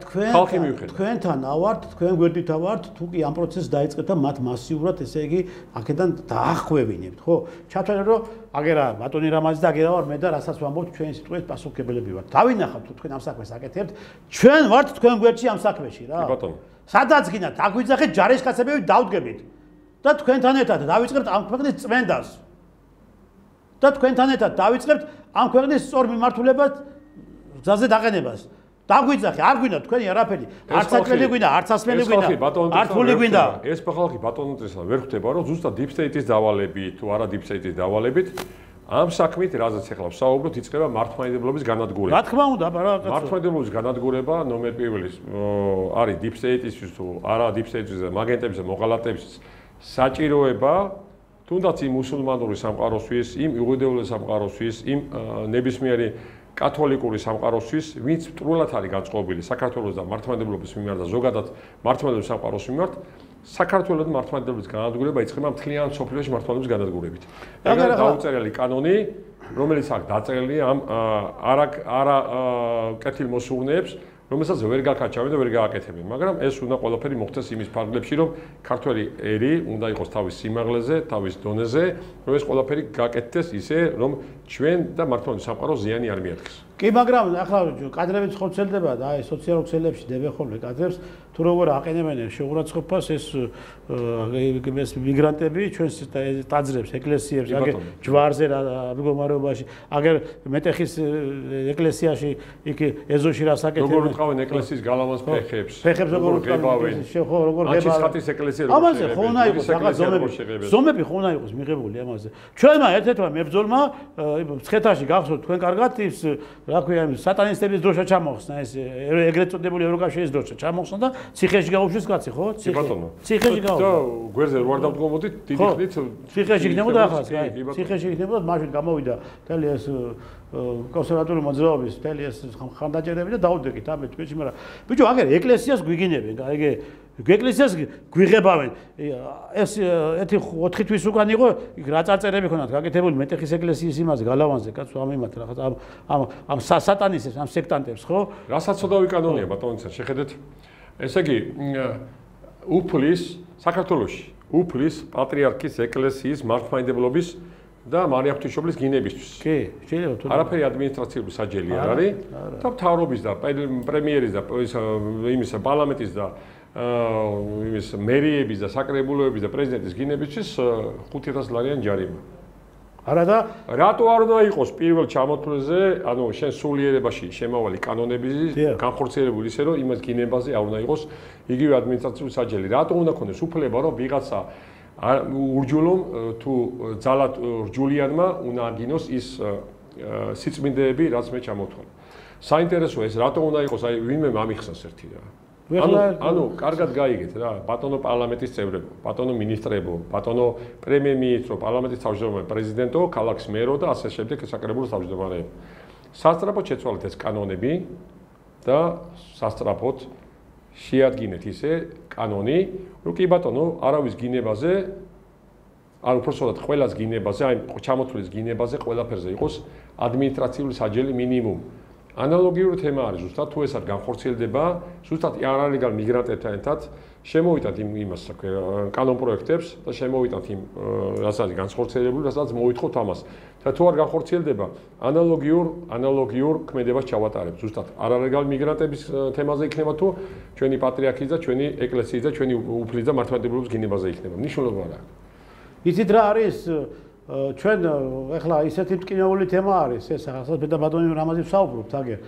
Speaker 1: თქვენთან ავართ, თქვენ გვერდით ავართ, თუ კი ამ პროცესს დაიწყებთ და მათ მასიურად ესე იგი აქედან დაახვევინებთ, ხო? ჩათვალე რომ აგერა ბატონი რამაზი და აგერა ვარ მე და რასაც ვამბობთ ჩვენი სიტყვის პასუხგებლები ვართ. დავინახავთ თუ თქვენ ამ საქმეს აკეთებთ, ჩვენ ვართ თქვენ გვერდში ამ საქმეში რა.
Speaker 2: კი ბატონო.
Speaker 1: სადაც გინდათ, აგვიძახეთ ჯარისკაცებები დავდგებით და თქვენთან ერთად დავიწყებთ ამ ქვეყნის წმენდას. და თქვენთან ერთად დავიწყებთ ამ ქვეყნის სწორ მიმართულებად გზაზე დაყენებას. დაგვიძახე, არ გვინდა თქვენი არაფერი. არც საჭმელი გვინდა, არც ასმელი გვინდა, არც ფული გვინდა.
Speaker 2: ეს ხალხი ბატონოტრესა ვერ ხვდება, რომ ზუსტად deep state-ის დავალებით თუ არა deep state-ის დავალებით ამ საქმით, რაზეც ახლა ვსაუბრობთ, იწყება მართლმადიდებლობის განადგურება.
Speaker 1: რა თქმა უნდა, აბა რა კაცო.
Speaker 2: მართლმადიდებლობის განადგურება ნომერ პირველი არის deep state-ისთვის თუ არა deep state-ისთვის და მაგენტების და მოღალატეების საჭიროება თუნდაც იმ მუსულმანური სამყაროსთვის, იმ იუდეური სამყაროსთვის, იმ ნებისმიერი კათოლიკური სამყაროსთვის, ვინც მტრულად არის განწყობილი საქართველოს და მართლმადიდებლობის მიმართ და ზოგადად მართლმადიდებლობის სამყაროს მიმართ, საქართველოს მართლმადიდებლობის განადგურება იწყება მთლიან სოფლიოში მართლმადიდებლობის განადგურებით. ეგ არის დაუწერელი კანონი, რომელიც აქ დაწერილია ამ არა კეთილმოსურნეებს, რომელსაც ვერ გაკაჩავენ და ვერ გააკეთებენ, მაგრამ ეს უნდა ყველაფერი მოხდეს იმის ფარგლებში, რომ ქართველი ერი უნდა იყოს თავის სიმაღლეზე, თავის დონეზე, რომ ეს ყველაფერი გაკეთდეს ისე, რომ ჩვენ და მართლმადიდებლობის სამყაროს ზიანი არ მიადგეს.
Speaker 1: კი, მაგრამ ახლა კადრებიც ხორცელდება და აი სოციალურ ქსელებში დებენ ხოლმე კადრებს, თუ როგორ აყენებენ შეურაცხყოფას ეს მიგრანტები ჩვენს ტაძრებს, ეკლესიებს, აგერ ჯვარზე რა მდგომარეობაში, აგერ მეტეხის ეკლესიაში იქ ეზოში რას აკეთებენ.
Speaker 2: როგორ უყავენ ეკლესიის გალავანს ფეხებს.
Speaker 1: ფეხებს როგორ
Speaker 2: უყავენ.
Speaker 1: ხო, როგორ გებავენ.
Speaker 2: აჩის ხატის ეკლესია როგორ
Speaker 1: ამაზე ხო უნდა იყოს რაღაც ზომები ხო უნდა იყოს მიღებული ამაზე. ჩვენმა ერთ-ერთმა მებრძოლმა მცხეთაში გახსოვთ თქვენ კარგად ის რა ქვია სატანისტების დროშა ჩამოხსნა ეს ეგრეთ წოდებული ევროკავშირის დროშა ჩამოხსნა და ციხეში გაუშვეს კაცი ხო? ციხეში გაუშვეს.
Speaker 2: და გვერდზე რო არ დავდგომოდით დიდი ხნით
Speaker 1: ციხეში იქნებოდა ახლა ციხეში იქნებოდა მაშინ გამოვიდა მთელი ეს კონსერვატორული მოძრაობის მთელი ეს ხანდაჭერები და დაუდეკით ამ თქვენში მაგრამ ბიჭო აგერ ეკლესიას გვიგინებენ გაიგე ეკლესიას გვიღებავენ ეს 4 თვის უკან იყო რა წარწერები ქონათ გაკეთებული მეტეხის ეკლესიის იმაზე გალავანზე კაცო ამ იმათ რაღაც ამ სატანისტებს ამ სექტანტებს ხო
Speaker 2: რა საწოდავი კანონია ბატონიცა შეხედეთ ესე იგი უფლის საქართველოში უფლის პატრიარქის ეკლესიის მართლმადიდებლობის და მარიამ ღვთისმშობლის გინებისთვის.
Speaker 1: კი, შეიძლება თუ
Speaker 2: არაფერი ადმინისტრაციული საჯელი არ არის და მთავრობის და პრემიერის და იმის პარლამენტის და იმის მერიების და საკრებულოების და პრეზიდენტის გინებისთვის 500 ლარიანი ჯარიმა.
Speaker 1: არა და
Speaker 2: რატო არ უნდა იყოს პირველ ჩამოთვლაზე, ანუ შენ სულიერებაში შემავალი კანონების განხორციელებული ისე რომ იმას გინებაზე არ უნდა იყოს იგივე ადმინისტრაციული საჯელი. რატო უნდა ქონდეს უფლება რომ ვიღაცა ურჯულომ თუ ძალად რჯულიანმა უნდა აგინოს ის სიწმინდეები, რაც მე ჩამოთვალე. საინტერესოა ეს, რატო უნდა იყოს, აი ვინმე ამიხსნას ერთი რა. ანუ კარგად გაიგეთ რა, ბატონო პარლამენტის წევრებო, ბატონო მინისტრებო, ბატონო პრემიერ-მინისტრო, პარლამენტის თავმჯდომარე, პრეზიდენტო, ქალაქის მერო და ასე შემდეგ საკრებულოს თავმჯდომარეები. სასწრაფოდ შეცვალეთ ეს კანონები და სასწრაფოდ შეადგინეთ ისე კანონი, რომ კი ბატონო, არავის გინებაზე, არ უпроსტად ყველას გინებაზე, აი ჩამოთვლის გინებაზე ყველაფერზე იყოს ადმინისტრაციული საჯელი მინიმუმ. ანალოგიური თემა არის ზუსტად თუ ეს არ განხორციელდება, ზუსტად არალეგალ მიგრანტებთან ერთად შემოვიტანთ იმას კანონპროექტებს და შემოვიტანთ იმ რასაც განხორციელებული, რასაც მოითხოვთ ამას. და თუ არ განხორციელდება, ანალოგიურ ქმედებას ჩავატარებთ. ზუსტად არალეგალ მიგრანტების თემაზე იქნება თუ ჩვენი პატრიარქის და ჩვენი ეკლესიის და ჩვენი უფლის და მართლმადიდებლობის გინებაზე იქნება. მნიშვნელობა რა აქვს.
Speaker 1: იცით რა არის ჩვენ ეხლა ისეთი მტკივნეული თემა არის ეს ახლა ბედაბადონი რამაზი ვსაუბრობთ აგერ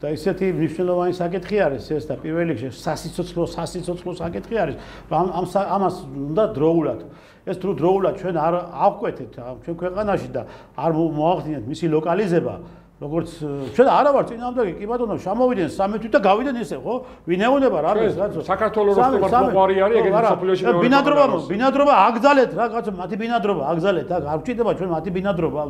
Speaker 1: და ისეთი მნიშვნელოვანი საკითხი არის ეს და პირველ რიგში სასიცოცხლო საკითხი არის ამას უნდა დროულად ეს დროულად ჩვენ არ ავკვეთეთ ჩვენ ქვეყანაში და არ მოახდინეთ მისი ლოკალიზება როგორც ჩვენ არა ვარ წინააღმდეგი კი ბატონო შემოვიდნენ 13 თვით და გავიდნენ ესე ხო ვინ ეუბნება რა ეს კაცო
Speaker 2: საქართველოს როსტომის მოყარი არის ეგეთი საფულეში
Speaker 1: ბინადრობა აგზალეთ რა კაცო მათი ბინადრობა აგზალეთ არ გვჭირდება ჩვენ მათი ბინადრობა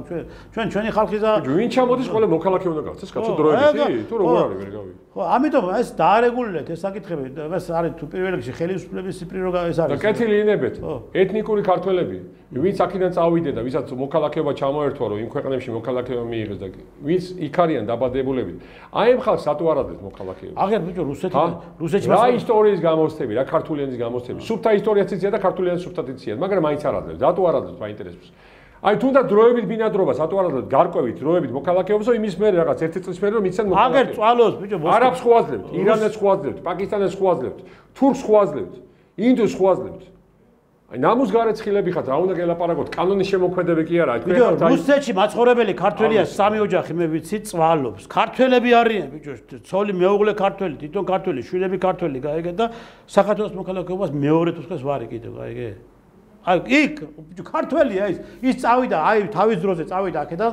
Speaker 1: ჩვენი ხალხი და
Speaker 2: ვინ ჩამოდის ყველა მოქალაქე უნდა გახდეს კაცო დროებითი თუ როგორ არის ვერ გავი
Speaker 1: ხო ამიტომ ეს დაარეგულირეთ ეს საკითხები ეს არის თუ პირველ რიგში ხელისუფლების პრიორიტეტი ეს არის
Speaker 2: და კეთილი ინებეთ ეთნიკური ქართველები ვინც აქედან წავიდნენ და ვისაც მოქალაქეობა ჩამოერთვა რომ იმ ქვეყნებში მოქალაქეობა მიიღეს და ვინც იქ არიან დაბადებულები აი ამ ხალხს რატო არ აძლევთ მოქალაქეობა
Speaker 1: აგერ ბიჭო რუსეთში
Speaker 2: რა ისტორიის გამოსთები რა ქართულენის გამოსთები სუფთა ისტორიაც იციან და ქართულენის სუფთად იციან მაგრამ მაინც არ აძლევთ რატო არ აძლევთ მაინტერესებს აი თუნდაც დროებით ბინადრობას რატო არ აძლევთ გარკვევით დროებით მოქალაქეობასო იმის მერე რაღაც ერთი წლის მერე რომ იციან
Speaker 1: მოქალაქეობა აგერ წვალოს ბიჭო
Speaker 2: არაბს ხო აძლევთ ირანელს ხო აძლევთ პაკისტანელს ხო აძლევთ თურქს ხო აძლევთ ინდუს ხო აძლევთ აი ნამუს გარეცხილები ხართ რა უნდა გელაპარაკოთ კანონის შემოქმედები კი არა
Speaker 1: თქვენ ხართ რუსეთში მაცხოვრებელი ქართველია სამი ოჯახი მე ვიცი წვალობს ქართველები არიან ბიჭო ცოლი მეუღლე ქართველი თვითონ ქართველი შვილები ქართველი გაიგე და საქართველოს მოქალაქეობას მეორე თუხეს ვარი კიდევ გაიგე აი იქ ბიჭო ქართველია ის წავიდა აი თავის დროზე წავიდა აქედან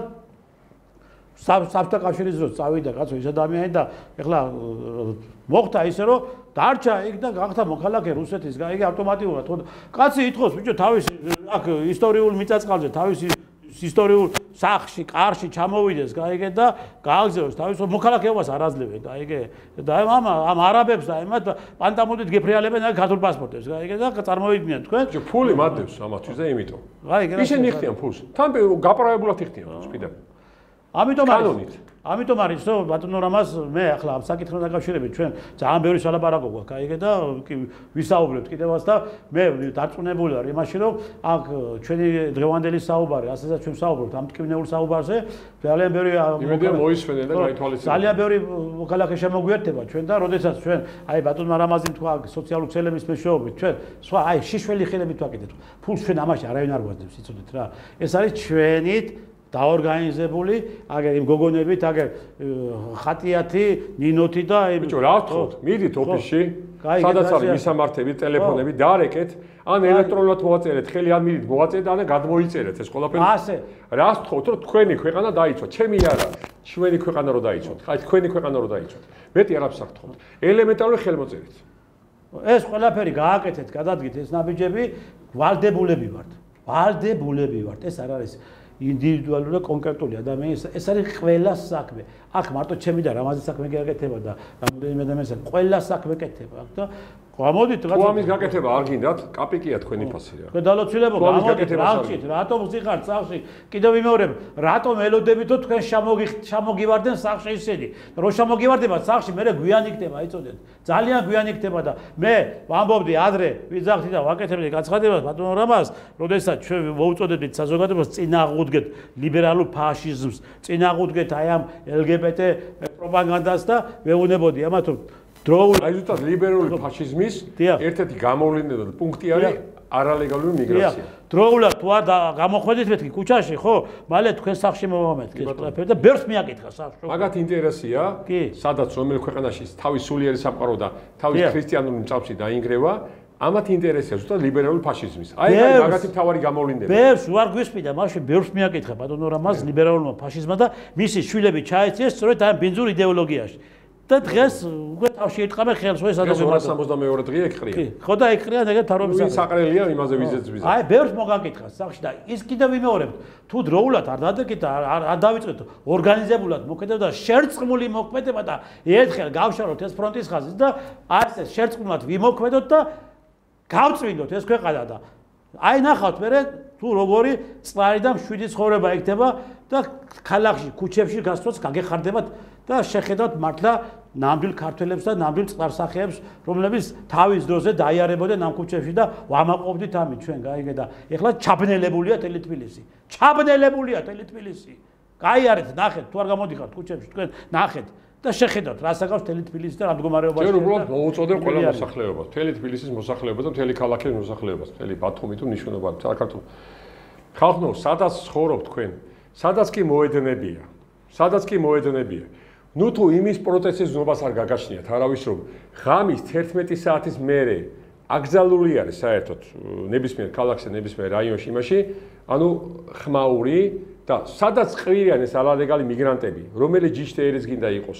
Speaker 1: საბჭოთა კავშირის დროს წავიდა კაცო ის ადამიანი და ეხლა მოხდა ისე რომ დარჩა იქ და გახდა მოქალაქე რუსეთის გაიგე ავტომატურად ხო კაცი ითხოვს ბიჭო თავის აქ ისტორიულ მიწა-წყალზე თავის ისტორიულ სახლში კარში ჩამოვიდეს გაიგე და გააგზავნოს თავის მოქალაქეობას არ აძლევენ გაიგე და ამ არაბებს და იმათ პანტამოდით გეფრიალებენ აი ქართულ პასპორტებს გაიგე და წარმოვიდგინეთ თქვენ
Speaker 2: ბიჭო ფული მადებს ამათთვის და იმიტომ
Speaker 1: გაიგე
Speaker 2: ისინი იხდიან ფულს თან გაპარაებულად იხდიან სპიდა
Speaker 1: ამიტომ არის რომ ბატონო რამას მე ახლა ამ საკითხთან დაკავშირებით ჩვენ ძალიან ბევრი სალაპარაკო გვაქვს გაიგე და ვისაუბრებთ კიდევაც და მე დარწმუნებული ვარ იმაში რომ აქ ჩვენი დღევანდელი საუბარი ასესაც ჩვენ ვსაუბრობთ ამ ტკივნეულ საუბარზე ძალიან ბევრი
Speaker 2: იმედია მოისმენენ და გაითვალისწინებენ
Speaker 1: ძალიან ბევრი მოქალაქე შემოგვიერთდება ჩვენ და როდესაც ჩვენ აი ბატონმა რამაზი თქვა სოციალური ქსელების მეშვეობით ჩვენ სხვა აი შიშველი ხელებით ვაკეთებთ ფულს ჩვენ ამაში არავინ არ გვაძლევს იცოდეთ რა ეს არის ჩვენით დაორგანიზებული, აგერ იმ გოგონებით, აგერ ხატიათი, ნინოთი და
Speaker 2: ბიჭო, რა ვთხოვთ? მიდით ოფისში, სადაც არის მისამართები, ტელეფონები, დაარეკეთ, ან ელექტრონულად მოაწერეთ, ხელი ან მიდით მოაწერეთ, ან გადმოიწერეთ ეს ყველაფერი.
Speaker 1: ასე.
Speaker 2: რა ვთხოვთ, რომ თქვენი ქვეყანა დაიცვათ, ჩემი არა, ჩვენი ქვეყანა რო დაიცვათ, აი თქვენი ქვეყანა რო დაიცვათ. მეტი არაფერს არ ვთხოვთ. ელემენტარული ხელმოწერით.
Speaker 1: ეს ყველაფერი გააკეთეთ, გადადგით ეს ნაბიჯები, ვალდებულები ვართ. ვალდებულები ვართ, ეს არ არის ინდივიდუალური და კონკრეტული ადამიანის ეს არის ყველა საქმე. აქ მარტო ჩემი და რამაზი საქმე გაკეთება და რამოდენიმე ადამიანს ყველა საქმე კეთება აქ და გამოდით
Speaker 2: რა თუ ამის გაკეთება არ გინდათ კაპიკია თქვენი ფასი რა.
Speaker 1: თქვენ დალოცვილებო გამოდით რახჭით რატომ ვიღართ სახში კიდევ ვიმეორებ რატომ ელოდებითო თქვენ შემოგივარდნენ სახში ისინი რო შემოგივარდებათ სახში მე გვიანი იქნება იცოდეთ ძალიან გვიანი იქნება და მე ვამბობდი ადრე ვიძახდი და ვაკეთებდი განცხადებას ბატონო რამას როდესაც ჩვენ მოუწოდებით საზოგადოებას წინააღმდეგეთ ლიბერალურ ფაშიზმს წინააღმდეგეთ აი ამ LGBT პროპაგანდას და ვეუბნებოდი ამათ დროულად
Speaker 2: აი ზუსტად ლიბერალური ფაშიზმის ერთ-ერთი გამოვლენილი პუნქტი არის არალეგალური მიგრაცია.
Speaker 1: დროულად თუ არ გამოხვედით მეთქი ქუჩაში ხო? მალე თქვენ სახში მოვამეთქი ეს ყველაფერი და ბერს მიაკითხა სახში.
Speaker 2: მაგათ ინტერესია, სადაც რომელი ქვეყანაში თავის სულიერი სამყარო და თავის ქრისტიანული მწავსი დაინგრევა, ამათ ინტერესია ზუსტად ლიბერალური ფაშიზმის. აი მაგათი მთავარი გამოვლენები.
Speaker 1: ბერს უარ გვისპიდა, მაშინ ბერს მიაკითხა ბატონო რამაზ ლიბერალურმა ფაშიზმმა და მისი შვილები ჩაეციეს სწორედ ამ ბინძურ იდეოლოგიაში. და დღეს უკვე თავში ეთყამე ხელს ეს
Speaker 2: ადამიანს 262 დღე ეკყრია.
Speaker 1: ხო და ეკყრია ეგ თარობის
Speaker 2: საყრელი. საყრელია იმაზე ვიზეც ვიზა.
Speaker 1: აი ბერს მოგაკითხა სახში და ის კიდევ ვიმეორებთ. თუ დროულად არ დადეკით არ დავიწყეთ ორგანიზებულად მოქმედება და შერწყმული მოქმედება და ერთხელ გავშალოთ ეს ფრონტის ხაზი და ასე შერწყმულად ვიმოქმედოთ და გავწვინოთ ეს ქვეყანა და აი ნახავთ მე თუ როგორი წყარი და მშვიდი ცხოვრება იქნება და ქალაქში, ქუჩებში გასწროს გაგეხარდებათ და შეხედავთ მართლა ნამდვილ ქართველებს და ნამდვილ წყარსახეებს, რომლებიც თავის დროზე დაიარებოდნენ ამ ქუჩებში და ვამაყობდით ამით ჩვენ, გაიგე და ეხლა ჩაბნელებულია თელი თბილისი. ჩაბნელებულია თელი თბილისი. გაიარეთ, ნახეთ, თუ არ გამოდიხართ ქუჩებში თქვენ, ნახეთ და შეხედავთ, რას აკავს თელი თბილისი და რა მდგომარეობაშია.
Speaker 2: ჩვენ უბრალოდ მოუწოდებ ყველა მოსახლეობას, თელი თბილისის მოსახლეობას და თელი ქალაქის მოსახლეობას, თელი ბათუმი თუ ნიშნულობა საქართველოს. ხალხო, სადაც ცხოვრობ თქვენ, სადაც კი მოედნებია, სადაც კი მოედნებია. ნუ თუ იმის პროტესტის ზნობას არ გაგაჩნიათ, არავის რომ ღამის 11 საათის მერე აკრძალული არის საერთოდ ნებისმიერ ქალაქსა, ნებისმიერ რაიონში იმაში, ანუ ხმაური და სადაც ყრიან ეს არალეგალი მიგრანტები, რომელი ჯიშტერიც გინდა იყოს.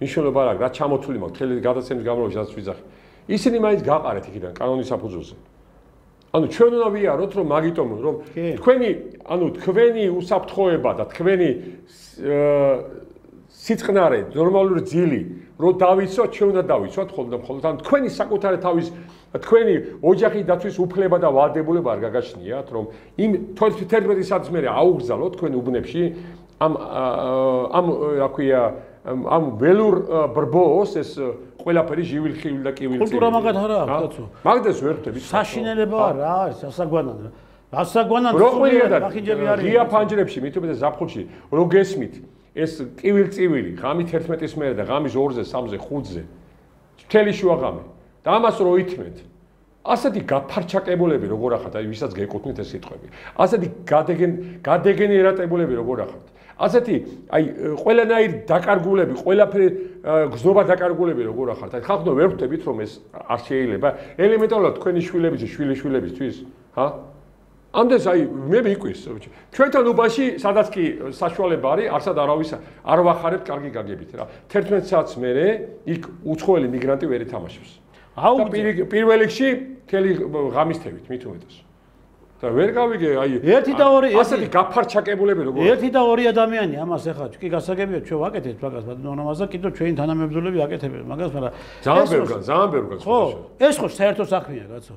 Speaker 2: ნიშნულობა რა, რაც ჩამოთვლილი მაქვს, მთელი გადაცემის განმავლობაში რაც ვიძახი. ისინი მაინც გაყარეთ იქიდან კანონის საფუძველზე. ანუ ჩვენ უნდა ვიაროთ, რომ მაგიტომ რომ თქვენი უსაფრთხოება და თქვენი სიწყნარე, ნორმალური ძილი, რომ დავიცვათ, ჩვენ უნდა დავიცვათ ხოლმე და მხოლოდ ან თქვენი საკუთარი თავის თქვენი ოჯახის დაცვის უფლება და ვალდებულება არ გაგაჩნიათ, რომ იმ 11 საათის მერე აუგზავნოთ თქვენ უბნებში ამ რა ქვია ამ ველურ ბრბოს ეს ყველაფერი ჟივილ-ხივილ და კივილ-წივილი.
Speaker 1: კულტურა მაგათ არა აქვს, კაცო.
Speaker 2: მაგდეს ვერ ხვდები.
Speaker 1: საშინელება რა არის, სასაგვანად. რასაგვანად
Speaker 2: როყვილიადან ღია ფანჯრებში, მით უმეტეს ზაფხულში, რო გესმით ეს კივილ-წივილი, ღამით 11-ის მერე და ღამის 2-ზე, 3-ზე, 5-ზე. მთელი შუაღამე. და ამას რო ითმეთ. ასეთი გაფარჩაკებულები როგორ ახართ, აი ვისაც გეკუთვნით ეს სიტყვები. ასეთი გადეგენერატებულები როგორ ახართ. ასეთი აი ყველანაირ დაკარგულები, ყველაფერი გზნობა დაკარგულები როგორ ახართ. აი ხალხო ვერ ხვდებით რომ ეს არ შეიძლება ელემენტარულად თქვენი შვილების, შვილიშვილებისთვის, ჰა? ამდენს აი მე მიკვირს. ჩვენთან უბანში სადაც კი საშუალება არის, არსად არავის არ ვახარებთ კარგი გაგებით რა. 11 საათს მერე იქ უცხოელი მიგრანტი ვერ ითამაშებს. და პირველ რიგში მთელი ღამისთებით მით უმეტეს. და ვერ გავიგე აი
Speaker 1: ერთი და ორი
Speaker 2: ასეთი გაფარჩაკებულები როგორ
Speaker 1: ერთი და ორი ადამიანი ამას ახლა კი გასაგებია ჩვენ ვაკეთებთ მაგას ნორმალზე კიდევ ჩვენი თანამებრძოლები აკეთებენ მაგას მაგრამ
Speaker 2: ძალიან ბევრგან
Speaker 1: ხო ეს ხო საერთო საქმეა კაცო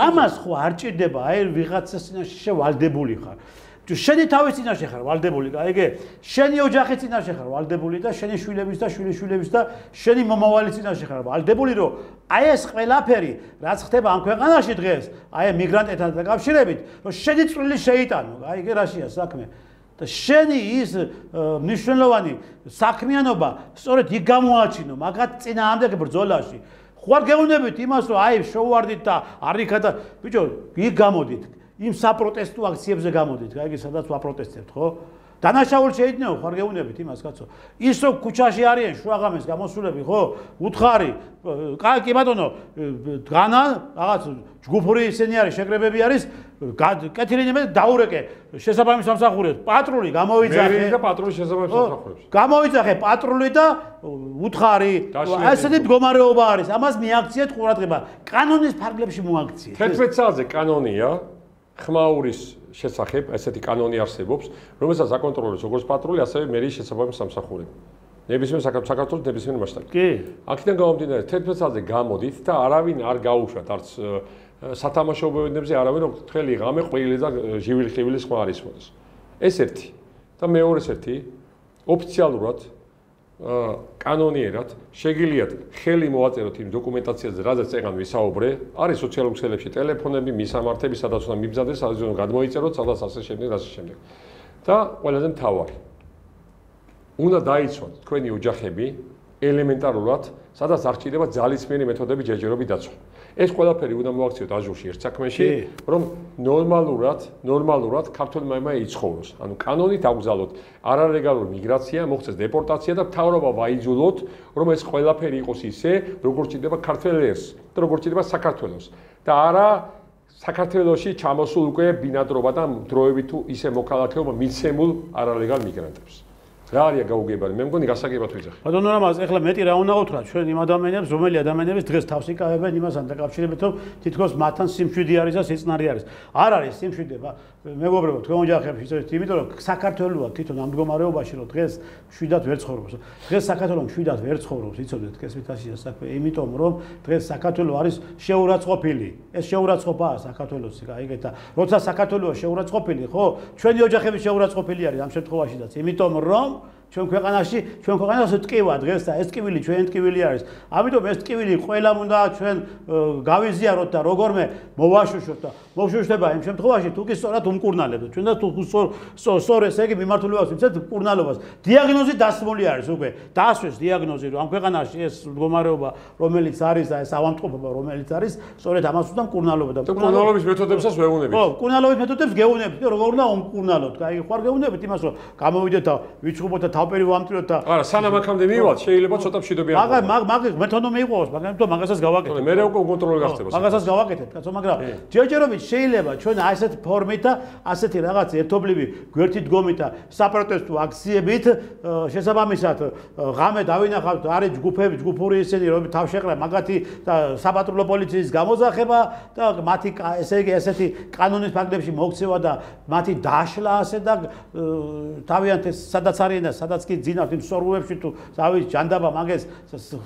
Speaker 1: ამას ხო არ ჭირდება აი ვიღაცას წინაშე შევალდებული ხარ შენი თავის წინაშე ხარ ვალდებული გაიგე შენი ოჯახის წინაშე ხარ ვალდებული და შენი შვილების და შვილიშვილების და შენი მომავალი წინაშე ხარ ვალდებული რომ აი ეს ყველაფერი რაც ხდება ამ ქვეყანაში დღეს აი მიგრანტებთან დაკავშირებით რომ შენი წვლილი შეიტანო გაიგე რაშია საქმე და შენი ის მნიშვნელოვანი საქმიანობა სწორედ იქ გამოაჩინო მაგათ წინააღმდეგ ბრძოლაში ხوار გეუბნებით იმას რომ აი შოვარდით და არიქა და ბიჭო იქ გამოდით იმ საპროტესტო აქციებზე გამოდით, გაიგე, სადაც ვაპროტესტებთ, ხო? დანაშაული შეიძლება ხარ გეუბნებით იმას, კაცო. ის რომ ქუჩაში არიან შუაღამეს გამოსულები, ხო? უთხარი, კი ბატონო, განა, რაღაც ჯგუფური ისენი არის, შეკრებები არის, კეთილინებენ დაურეკე შესაბამის სამსახურებს, პატრული გამოიძახე.
Speaker 2: მე და პატრული შესაბამის სამსახურებს.
Speaker 1: გამოიძახე პატრული და უთხარი, ესეთი მდგომარეობა არის. ამას მიაქციეთ ყურადღება. კანონის ფარგლებში მოაქციეთ.
Speaker 2: 11 საათზე კანონია. ხმაურის შესახებ ესეთი კანონი არსებობს, რომელსაც აკონტროლებს როგორც პატრული, ასევე მერიის შესაბამის სამსახურები. ნებისმიერ საქართველოს ნებისმიერ მასშტაბში.
Speaker 1: კი.
Speaker 2: აქედან გამომდინარე 11 საათზე გამოდით და არავინ არ გაუშვათ, არც სათამაშო მოედნებზე არავინ რომ მთელი ღამე ყვილი და ჟივილ-ხივილის ხმა არის მოდის. ეს ერთი. და მეორეს ერთი ოფიციალურად კანონიერად შეგიძლიათ ხელი მოაწეროთ იმ დოკუმენტაციაზე, რაზეც წეგან ვისაუბრე, არის სოციალურ ქსელებში ტელეფონები, მისამართები, სადაც უნდა მიბრძანდეს, სადაც უნდა გადმოიწეროთ, სადაც ასე შემდეგ, ასე შემდეგ. და ყველაზე მთავარი. უნდა დაიცვათ თქვენი ოჯახები ელემენტარულად, სადაც არ ჭირდება ძალისმიერი მეთოდები ჯერჯერობით დაცვა. ეს ყველაფერი უნდა მოაქციოთ აჟურში ერთ საქმეში, რომ ნორმალურად ქართველმა ემა იცხოვროს. ანუ კანონით აგზავნოთ არალეგალური მიგრაცია, მოხდეს დეპორტაცია და მთავრობა ვაიძულოთ, რომ ეს ყველაფერი იყოს ისე, როგორც ჭირდება ქართველებს და როგორც ჭირდება საქართველოს. და არა საქართველოში ჩამოსულ უკვე ბინადრობა და დროებით თუ ისე მოქალაქეობა მიცემულ არალეგალ მიგრანტებს. რა არის გაუგებარი? მე მგონი გასაგებად ვიძახი.
Speaker 1: ბატონო რამაზ, ეხლა მეტი რა უნდა უთხრათ ჩვენ იმ ადამიანებს, რომელი ადამიანების დღეს თავს იკავებენ იმასთან დაკავშირებით, რომ თითქოს მათთან სიმშვიდი არის და სიწნარი არის. არ არის სიმშვიდე, მეგობრებო, თქვენ ოჯახებში იცით, იმიტომ რომ საქართველოა თვითონ ამ მდგომარეობაში, რომ დღეს მშვიდად ვერ ცხოვრობს. დღეს საქართველოს მშვიდად ვერ ცხოვრობს, იცოდეთ, კესმითაშია საქმე, იმიტომ რომ დღეს საქართველოს არის შეურაცხყოფილი. ეს შეურაცხყოფაა საქართველოსი, გაიგეთ და როცა საქართველოს შეურაცხყოფილი, ხო, ჩვენი ოჯახები შეურაცხყოფილი არის ამ შემთხვევაშიდაც, იმიტომ რომ ჩვენ ქვეყანაში ტკივა დღეს და ეს ტკივილი ჩვენ ტკივილი არის. ამიტომ ეს ტკივილი ყველამ უნდა ჩვენ გავიზიაროთ და როგორმე მოვაშუშოთ და მოვშუშდება იმ შემთხვევაში თუ კი სწორად უმკურნალებთ. ჩვენ და თუ სწორ ესე იგი მიმართულებას ვიცით მკურნალობას. დიაგნოზი დასმული არის უკვე. დაასვეს დიაგნოზი რომ ამ ქვეყანაში ეს მდგომარეობა რომელიც არის და ეს ავადმყოფობა რომელიც არის, სწორედ ამას უნდა მკურნალობა და
Speaker 2: მკურნალობის მეთოდებსაც ვეუბნებით.
Speaker 1: ხო, მკურნალობის მეთოდებს გეუბნებით, როგორ უნდა უმკურნალოთ. კაი, ხარ გეუბნებით იმას რომ გამოვიდეთ და ვიჩხუბოთ და თავპერი ვამტიროთ და
Speaker 2: არა, სანამ აქამდე მივალ, შეიძლება ცოტა მშვიდობიანი.
Speaker 1: მაგ მეთოდო მიიღოს, მაგრამ მაგასაც გავაკეთებ.
Speaker 2: მე უკვე კონტროლი გახდება.
Speaker 1: მაგასაც გავაკეთებ, კაცო, მაგრამ ჯერჯერობით შეიძლება ჩვენ ასეთ ფორმით და ასეთი რაღაც ერთობლივი გვერდით დგომით და საპროტესტო აქციებით შესაბამისად ღამე დავინახავთ არის ჯგუფები, ჯგუფური ისინი რომ თავშეყრა მაგათი და საპატრულო პოლიციის გამოძახება და მათი ესე იგი ესეთი კანონის ფაქტებში მოქცევა და მათი დაშლა ასე და თავიანთ სადაც არიან და სადაც კი ძინავთ იმ სორუებში თუ ზავის ჯანდაბა მაგეს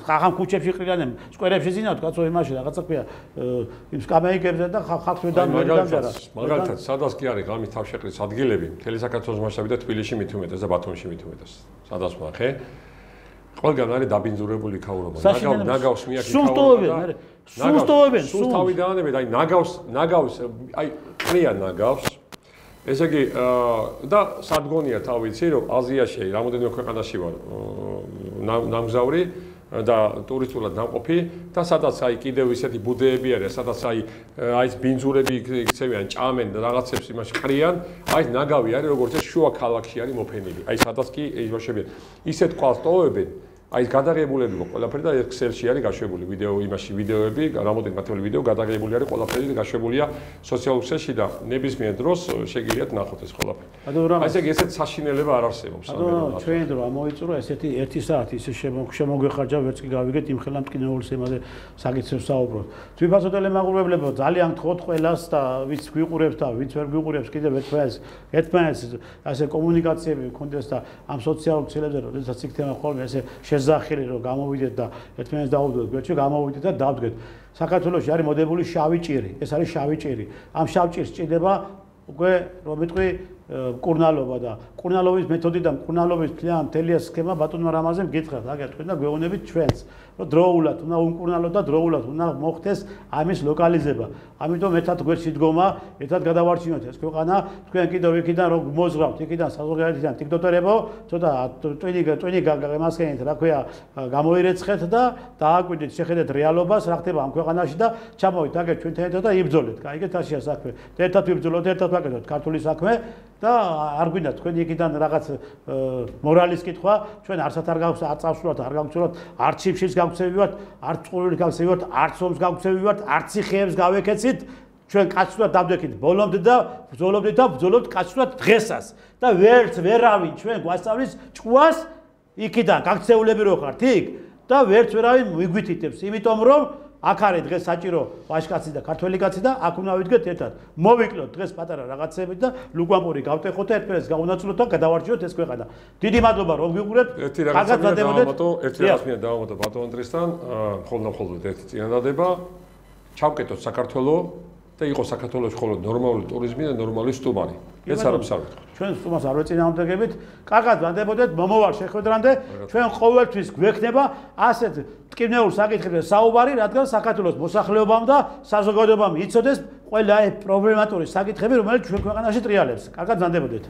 Speaker 1: ხახამ ქუჩებში ყრიან სკვერებში ძინავთ კაცო იმაში რაღაცა ქვია იმ სკამეიკებზე და ხალხს ვედამჯერა
Speaker 2: მაგალითად სადაც კი არის ღამის თავშეყრის ადგილები მთელი საქართველოს მასშტაბით და თბილისში მით უმეტეს და ბათუმში მით უმეტეს სადაც ვახე ყველგან არის დაბინძურებული ქაურობა ნაგავს მიაკი ქაურობა
Speaker 1: სუსტოვებენ
Speaker 2: სულ თავი დაანებენ აი ნაგავს აი ყრიან ნაგავს ესე იგი და სადგონია თავიცი რომ აზიაში რამოდენიმე ქვეყანაში ვარ ნამგზავრი და ტურისტულად ნამყოფი და სადაც აი კიდევ ისეთი ბუდეები არის სადაც აი ეს ბინძურები იქცევიან ჭამენ და რაღაცებს იმაში ყრიან აი ეს ნაგავი არის როგორც ეს შუა ქალაქში არის მოფენილი აი სადაც კი იბაშებიან ისეთ ყავს ტოვებენ აი გადაღებულები ყველაფერი და Excel-ში არის გაშვებული ვიდეოები, რამოდენიმე მათემატიკური ვიდეო გადაღებული არის ყველაფერი და გაშვებულია სოციალურ ქსელში და ნებისმიერ დროს შეგიძლიათ ნახოთ ეს ყველაფერი. აი ესე იგი ესეთ საშინელება არ არსებობს.
Speaker 1: ჩვენ დრო ამოიწურა ესეთი 1 საათი ისე შემოგვეხარჯა ვერც კი გავიგეთ იმ ხელა მტკივნეულის ემაზე საკითხებს საუბრობთ. თვითფასო ტელემაყურებლებო ძალიან გთხოვთ ყველას და ვინც გვიყურებს და ვინც ვერ გვიყურებს კიდევ ერთმანეთს ასე კომუნიკაციები გქონდეს და ამ სოციალურ ქსელებზე როდესაც იქნება ხოლმე ესე ზახილი რომ გამოვიდეთ და ერთმანეთს დაუდგეთ, გვერდში გამოვიდეთ და დავდგეთ. საქართველოში არის მოდებული შავი ჭირი. ეს არის შავი ჭირი. ამ შავ ჭირს ჭირდება უკვე რომ მეტყვი მკურნალობა და მკურნალობის მეთოდი და მკურნალობის მთელი სქემა ბატონო რამაზემ გითხრათ, აგერ თქვენ და გვეუბნებით ჩვენს, რომ დროულად უნდა უმკურნალოთ და დროულად უნდა მოხდეს ამის ლოკალიზება. ამიტომ ერთად გვერდში დგომა, ერთად გადავარჩინოთ ეს ქვეყანა, თქვენ კიდევ იქიდან რომ მოზღავთ, იქიდან საზოგადოებიდან ტიკტოკერებო, ცოტა ტვინი გაგემასქენით, რა ქვია, გამოირეცხეთ და დააკვირდით, შეხედეთ რეალობას, რა ხდება ამ ქვეყანაში და ჩამოვით აგერ ჩვენთან ერთად და იბრძოლეთ. გაიგეთ აშია საქმე. ერთად ვიბრძოლოთ, ერთად ვაკეთოთ ქართული საქმე და არ გვინდა თქვენ იქიდან რაღაც მორალის კითხვა, ჩვენ არსად არ წავსვლათ, არ გავცვლათ, არც ჩიფშიც გავქცევივართ, არც წყურვილით გავქცევივართ, არც ომს გავქცევივართ, არც ხეებს გავეკეცით, ჩვენ კაცურად დავდექით ბოლომდე და ბრძოლობთ კაცურად დღესას და ვერავინ ჩვენ გვასწავლის ჭკუას იქიდან გაქცეულები რო ხართ იქ და ვერავინ მიგვითითებს, იმიტომ რომ აქ არის დღეს საჭირო ვაჟკაცი და ქართველი კაცი და აქ უნდა ვიდგეთ ერთად. მოვიკლოთ დღეს პატარა რაღაცებით და ლუგვამპური გავტეხოთ და ერთმანეთს გავუნაწილოთ და გადავარჩიოთ ეს ქვეყანა. დიდი მადლობა რომ გიყურებთ.
Speaker 2: ერთი რაღაცა მინდა დავამატო ბატონ ანდრესთან, მხოლოდ ერთი წინადადება. ჩავკეტოთ საქართველოს და იყოს საქართველოში მხოლოდ ნორმალური ტურიზმი და ნორმალური სტუმარი. ეს არაფერს არ ვეთქვი. ჩვენ სტუმარს არ ვეწინააღმდეგებით. კარგად ვანდებოდეთ, მომავალ შეხვედრამდე ჩვენ ყოველთვის გვექნება ასეთ ტკივნეულ საკითხებზე საუბარი, რადგან საქართველოს მოსახლეობამ და საზოგადოებამ იცოდეს ყველა პრობლემატური საკითხები, რომელიც ჩვენ ქვეყანაში ტრიალებს. კარგად ვანდებოდეთ.